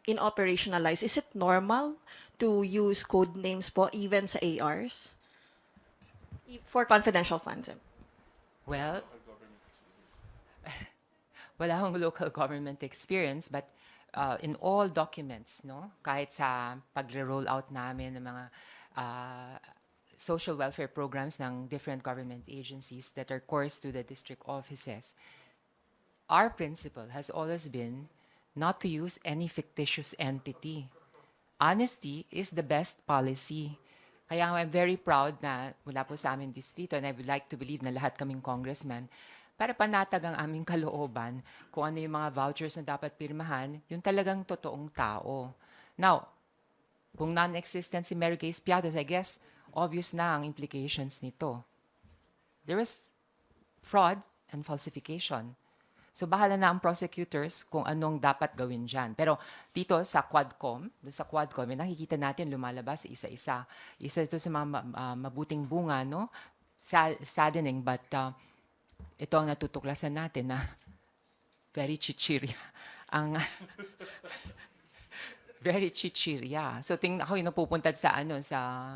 in-operationalize? Is it normal to use code names po even sa ARs? For confidential funds. Well, wala akong local government experience, but in all documents, no, kahit sa pagre-roll out namin ng mga social welfare programs ng different government agencies that are course to the district offices, our principle has always been not to use any fictitious entity. Honesty is the best policy. Kaya I'm very proud na mula po sa aming distrito, and I would like to believe na lahat kaming congressman, para panatag ang aming kalooban kung ano yung mga vouchers na dapat pirmahan, yung talagang totoong tao. Now, kung non-existent si Mary Grace Piatos, I guess, obvious na ang implications nito. There was fraud and falsification. So bahala na ang prosecutors kung anong dapat gawin dyan. Pero dito sa Quadcom, may nakikita natin lumalabas isa-isa. Isa ito sa mga mabuting bunga, no? Saddening, but ito ang natutuklasan natin na very chichirya. Very chichirya. So ako yung napupunta sa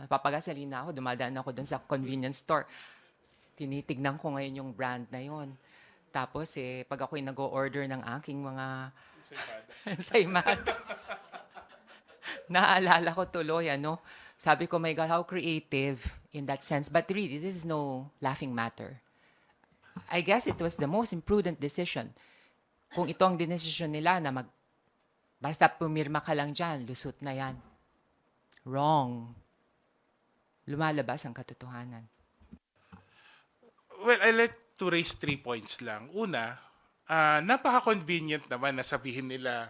papagasalina ako, dumadaan ako doon sa convenience store. Tinitignan ko ngayon yung brand na yon. Tapos pag ako'y nag-o-order ng aking mga saymada, naalala ko tuloy, sabi ko, my God, how creative in that sense. But really, this is no laughing matter. I guess it was the most imprudent decision. Kung ito ang dinesisyon nila na basta pumirma ka lang dyan, lusot na yan. Wrong. Lumalabas ang katotohanan. Well, I like to raise 3 points lang. Una, napaka-convenient naman na sabihin nila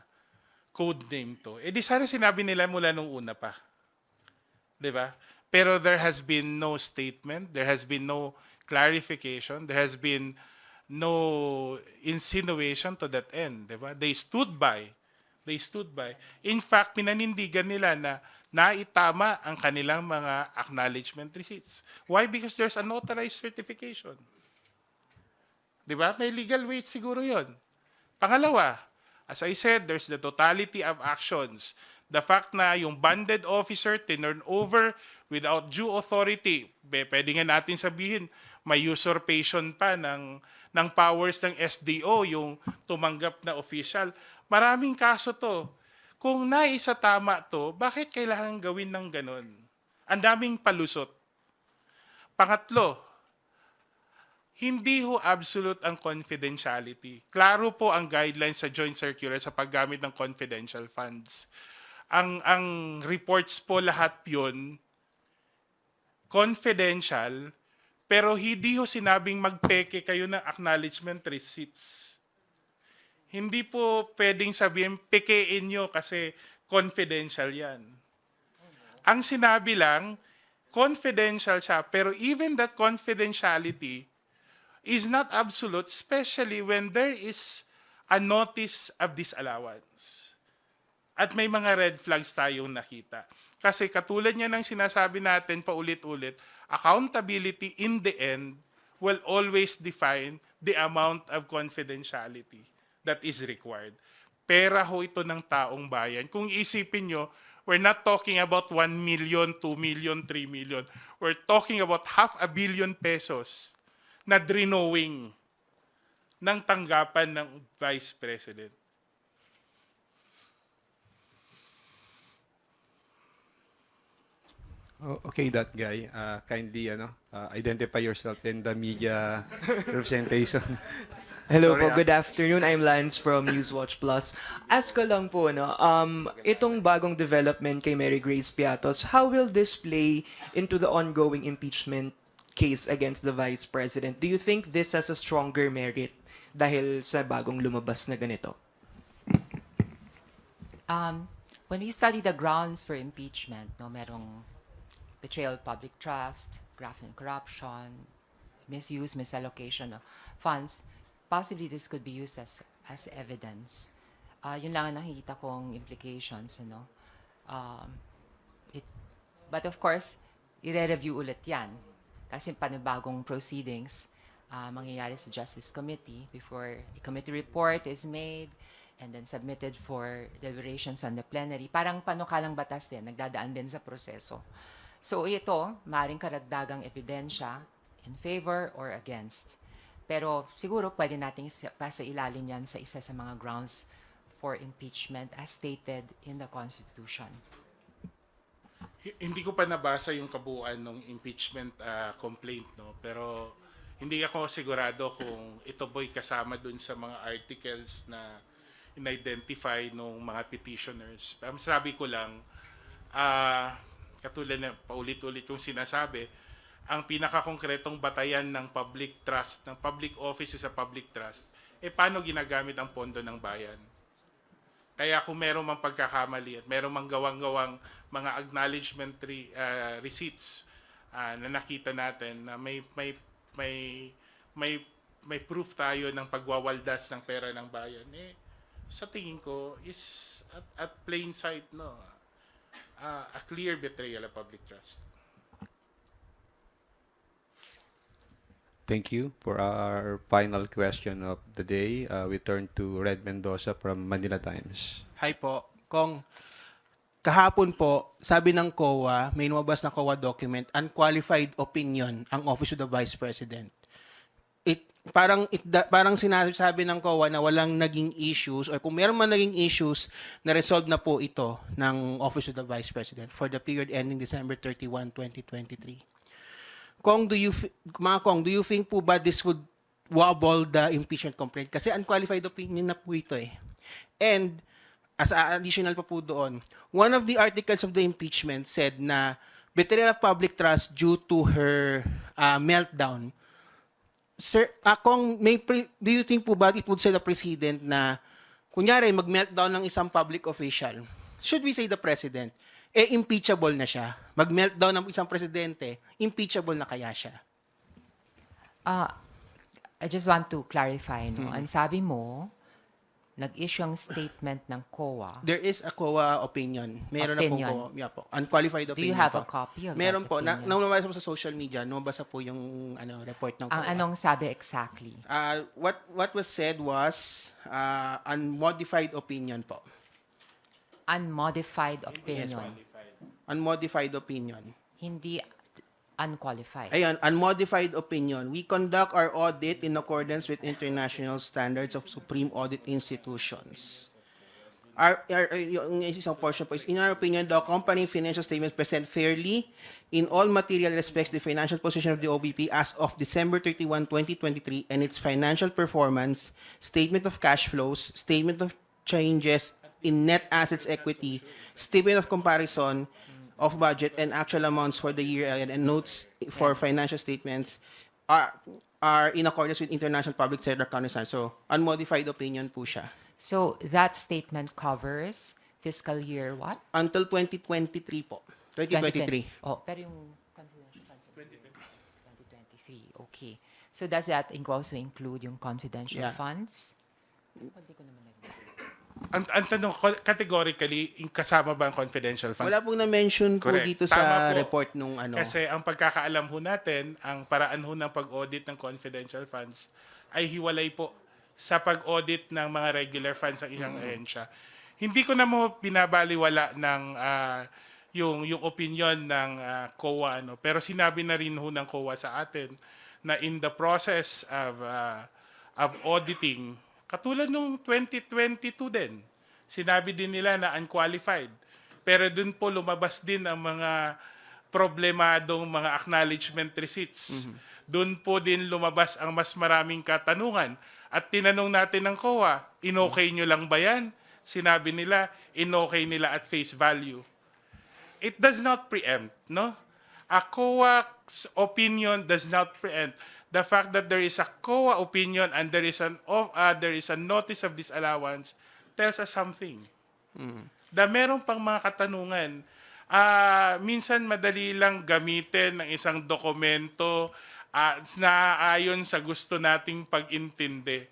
code name to. Di sana sinabi nila mula nung una pa. Diba? Pero there has been no statement, there has been no clarification, there has been no insinuation to that end. Diba? They stood by. In fact, pinanindigan nila na naitama ang kanilang mga acknowledgement receipts. Why? Because there's an authorized certification. Diba? May legal weight siguro yon. Pangalawa, as I said, there's the totality of actions. The fact na yung banded officer tinurn over without due authority, pwede nga natin sabihin, may usurpation pa ng powers ng SDO, yung tumanggap na official. Maraming kaso to. Kung naisa tama to, bakit kailangan gawin ng ganun? Ang daming palusot. Pangatlo, hindi ho absolute ang confidentiality. Klaro po ang guidelines sa joint circular sa paggamit ng confidential funds. Ang reports po lahat yun, confidential, pero hindi ho sinabing magpeke kayo ng acknowledgement receipts. Hindi po pwedeng sabihin, pekein nyo kasi confidential yan. Ang sinabi lang, confidential siya, pero even that confidentiality is not absolute, especially when there is a notice of disallowance. At may mga red flags tayong nakita. Kasi katulad niya ng sinasabi natin paulit-ulit, accountability in the end will always define the amount of confidentiality that is required. Pera ho ito ng taong bayan. Kung isipin nyo, we're not talking about 1 million, 2 million, 3 million. We're talking about 500 million pesos na drenowing ng tanggapan ng Vice President? Okay, that guy. Kindly identify yourself in the media representation. Hello Sorry, po, good afternoon. I'm Lance from Newswatch Plus. Ask ko lang po, no, itong bagong development kay Mary Grace Piatos, how will this play into the ongoing impeachment case against the Vice President? Do you think this has a stronger merit dahil sa bagong lumabas na ganito? When we study the grounds for impeachment, no, merong betrayal of public trust, graft and corruption, misuse, misallocation of funds. Possibly this could be used as evidence. Yun lang ang nakikita kong implications, ano. But of course, i-review ulit yan. Kasi panibagong proceedings mangyayari sa Justice Committee before a committee report is made and then submitted for deliberations on the plenary. Parang panukalang batas din, nagdadaan din sa proseso. So ito, maaaring karagdagang ebidensya in favor or against. Pero siguro pwede nating pasa ilalim yan sa isa sa mga grounds for impeachment as stated in the Constitution. Hindi ko pa nabasa yung kabuuan ng impeachment complaint, no? Pero hindi ako sigurado kung ito boy kasama dun sa mga articles na in-identify ng mga petitioners. Sabi ko lang, katulad na paulit-ulit kong sinasabi, ang pinakakongkretong batayan ng public trust, ng public office sa public trust, paano ginagamit ang pondo ng bayan? Kaya kung meron mang pagkakamali at meron mang gawang-gawang mga acknowledgement receipts na nakita natin na may proof tayo ng pagwawaldas ng pera ng bayan, sa tingin ko is at plain sight, no, a clear betrayal of public trust. Thank you. For our final question of the day, we turn to Red Mendoza from Manila Times. Hi po. Kong, kahapon po, sabi ng COA, may lumabas na COA document, unqualified opinion ang Office of the Vice President. Parang sinasabi ng COA na walang naging issues or kung meron man naging issues, na-resolve na po ito ng Office of the Vice President for the period ending December 31, 2023. Kong, do you think po ba this would wobble the impeachment complaint? Kasi unqualified opinion na po ito eh. And as additional pa po doon, one of the articles of the impeachment said na betrayal of public trust due to her meltdown. Sir, Kong, do you think po ba it would set a precedent na kunyari mag-meltdown ng isang public official? Should we say the president? Impeachable na siya. Mag-meltdown ng isang presidente, impeachable na kaya siya? I just want to clarify, no? Ang sabi mo, nag-issue ang statement ng COA. There is a COA opinion. Meron Opinion. na po. Unqualified opinion. Do you have po. a copy of Meron that po. opinion? Lumabas po sa social media, lumabas po yung report ng COA. Anong sabi exactly? What was said was unmodified opinion po. Unmodified opinion. Yes, po. Unmodified opinion. Hindi unqualified. Ayan, unmodified opinion. We conduct our audit in accordance with international standards of supreme audit institutions. Yung isang portion po is, in our opinion, the company financial statements present fairly in all material respects the financial position of the OBP as of December 31, 2023 and its financial performance, statement of cash flows, statement of changes in net assets equity, statement of comparison of budget and actual amounts for the year and notes for financial statements are in accordance with international public sector accounting standards. So, unmodified opinion po siya. So that statement covers fiscal year what? Until 2023 po. 2023. Oh, pero yung confidential funds. 2023. Okay. So does that also include yung confidential funds? Hindi ko naman narinig. Ang tanong, categorically, kasama ba ang confidential funds? Wala pong na-mention po Correct. dito Tama sa po. report nung ano. Kasi ang pagkakaalam ho natin, ang paraan ho ng pag-audit ng confidential funds ay hiwalay po sa pag-audit ng mga regular funds ng isang ahensya. Hindi ko na mo binabaliwala ng yung opinion ng COA, pero sinabi na rin ho ng COA sa atin na in the process of of auditing, katulad nung 2022 din, sinabi din nila na unqualified. Pero dun po lumabas din ang mga problemadong mga acknowledgement receipts. Doon po din lumabas ang mas maraming katanungan. At tinanong natin ng COA, in-okay nyo lang ba yan? Sinabi nila, in-okay nila at face value. It does not preempt, no? A COA's opinion does not preempt. The fact that there is a COA opinion and there is a notice of disallowance tells us something. Da meron pang mga katanungan. Minsan madali lang gamitin ng isang dokumento na ayon sa gusto nating pag-intindi.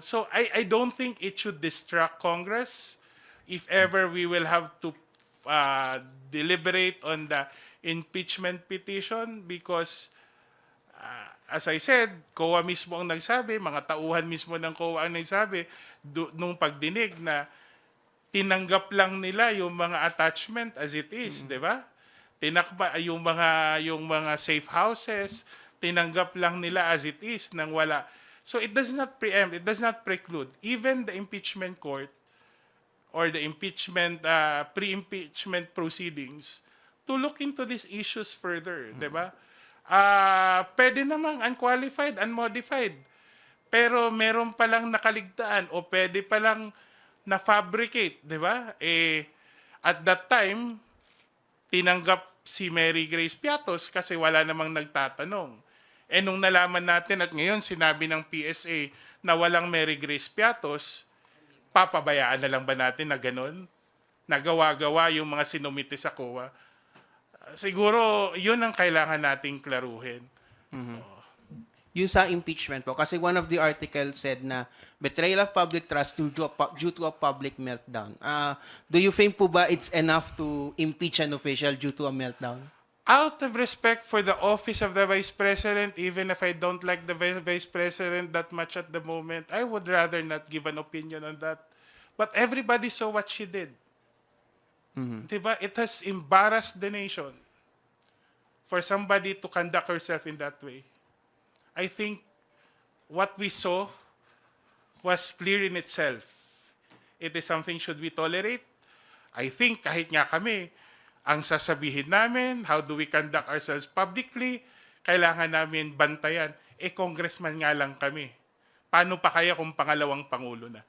So I don't think it should distract Congress if ever we will have to deliberate on the impeachment petition because as I said, COA mismo ang nagsabi, mga tauhan mismo ng COA ang nagsabi nung pagdinig na tinanggap lang nila yung mga attachment as it is, di ba? Tinakpa yung mga safe houses, tinanggap lang nila as it is nang wala. So it does not preempt, it does not preclude even the impeachment court or the impeachment pre-impeachment proceedings to look into these issues further, di ba? Pwede namang unqualified, unmodified. Pero meron palang nakaligtaan o pwede palang na-fabricate, di ba? At that time, tinanggap si Mary Grace Piatos kasi wala namang nagtatanong. Nung nalaman natin at ngayon sinabi ng PSA na walang Mary Grace Piatos, papabayaan na lang ba natin na ganun? Nagawa-gawa yung mga sinumite sa COA. Siguro, yun ang kailangan nating klaruhin. Yung sa impeachment po, kasi one of the articles said na betrayal of public trust due to a public meltdown. Do you think po ba it's enough to impeach an official due to a meltdown? Out of respect for the office of the Vice President, even if I don't like the Vice President that much at the moment, I would rather not give an opinion on that. But everybody saw what she did. Diba? It has embarrassed the nation for somebody to conduct herself in that way. I think what we saw was clear in itself. It is something should we tolerate? I think kahit nga kami, ang sasabihin namin, how do we conduct ourselves publicly, kailangan namin bantayan. Congressman nga lang kami. Paano pa kaya kung pangalawang pangulo na?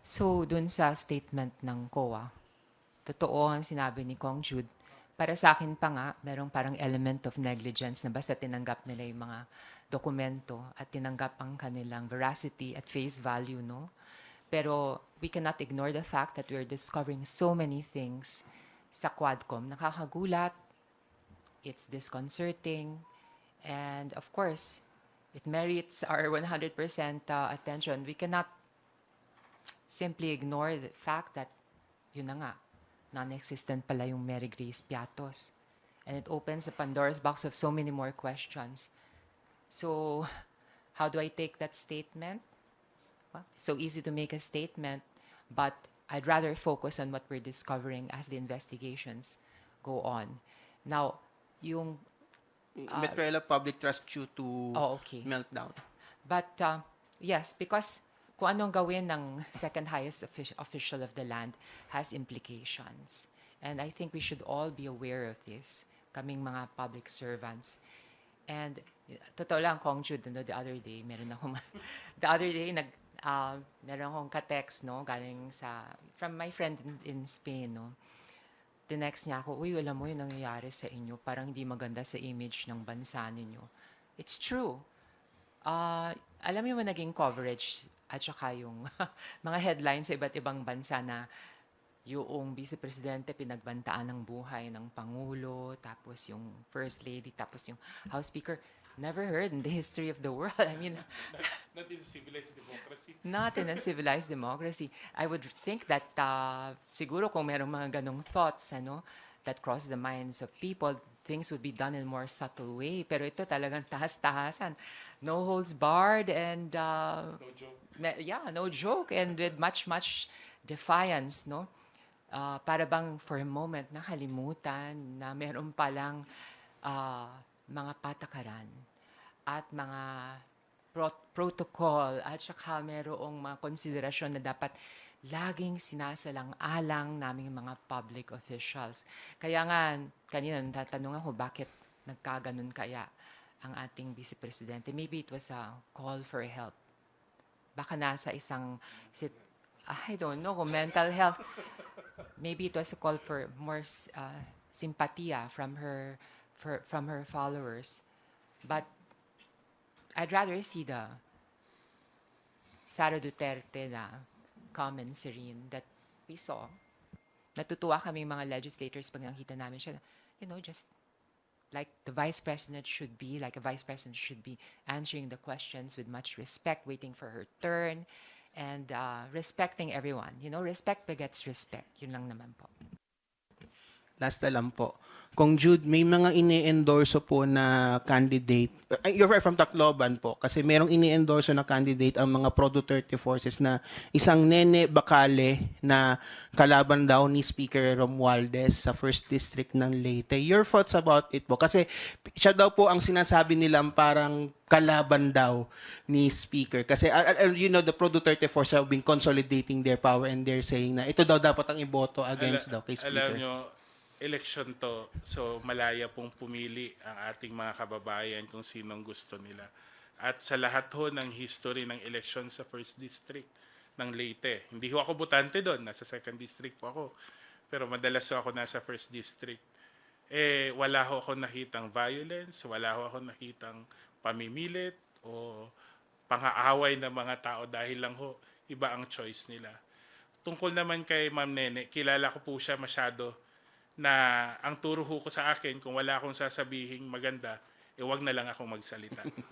So, dun sa statement ng COA, totoo ang sinabi ni Kong Jude. Para sa akin pa nga, merong parang element of negligence na basta tinanggap nila yung mga dokumento at tinanggap ang kanilang veracity at face value, no? Pero we cannot ignore the fact that we're discovering so many things sa Quadcom. Nakakagulat, it's disconcerting, and of course, it merits our 100% attention. We cannot simply ignore the fact that, yun na nga, non-existent pala yung Mary Grace Piatos. And it opens the Pandora's box of so many more questions. So, how do I take that statement? Well, it's so easy to make a statement, but I'd rather focus on what we're discovering as the investigations go on. Now, yung... betrayal of public trust due to meltdown. But, yes, because kung anong gawin ng second highest official of the land has implications. And I think we should all be aware of this, kaming mga public servants. And totoo lang, Kong Jude, no, the other day, meron akong ka-text, no, galing from my friend in Spain, no. Tinext niya ako, uy, alam mo yung nangyayari sa inyo, parang hindi maganda sa image ng bansa ninyo. It's true. Alam mo yung naging coverage at saka yung mga headlines sa iba't ibang bansa na yung Vice Presidente pinagbantaan ng buhay ng Pangulo, tapos yung First Lady, tapos yung House Speaker. Never heard in the history of the world. I mean, not in a civilized democracy. Not in a civilized democracy. I would think that siguro kung merong mga ganong thoughts, that cross the minds of people, things would be done in a more subtle way. Pero ito talagang tahas-tahasan. No holds barred and no joke. No joke, and with much defiance, no? Para bang for a moment nakalimutan na meron palang mga patakaran at mga protocol at saka merong mga konsiderasyon na dapat laging sinasalang-alang naming mga public officials. Kaya nga, kanina natatanong ako bakit nagkaganon kaya ang ating Vice Presidente. Maybe it was a call for help. Baka nasa isang, I don't know, kung mental health. Maybe it was a call for more sympathia from her followers. But I'd rather see the Sara Duterte na calm and serene that we saw. Natutuwa kami mga legislators pag nakita namin siya. Just like the Vice President should be, like a Vice President should be answering the questions with much respect, waiting for her turn, and respecting everyone. Respect begets respect. Yun lang naman po. Last na lang po. Kung Jude, may mga ini-endorso po na candidate, you're from Tacloban po, kasi merong ini-endorso na candidate ang mga Pro-Duterte forces na isang Nene Bacale na kalaban daw ni Speaker Romualdez sa 1st District ng Leyte. Your thoughts about it po? Kasi siya daw po ang sinasabi nilang parang kalaban daw ni Speaker. Kasi the Pro-Duterte forces have been consolidating their power and they're saying na ito daw dapat ang iboto against daw kay Speaker. Alam nyo, election to, so malaya pong pumili ang ating mga kababayan kung sinong gusto nila. At sa lahat ho ng history ng election sa 1st District ng Leyte, hindi ho ako botante doon, nasa 2nd District po ako, pero madalas ho ako nasa 1st District. Wala ho ako nakitang violence, wala ho ako nakitang pamimilit o pang-aaway ng mga tao dahil lang ho, iba ang choice nila. Tungkol naman kay Ma'am Nene, kilala ko po siya masyado na ang turo ko sa akin, kung wala akong sasabihin maganda, wag na lang akong magsalita.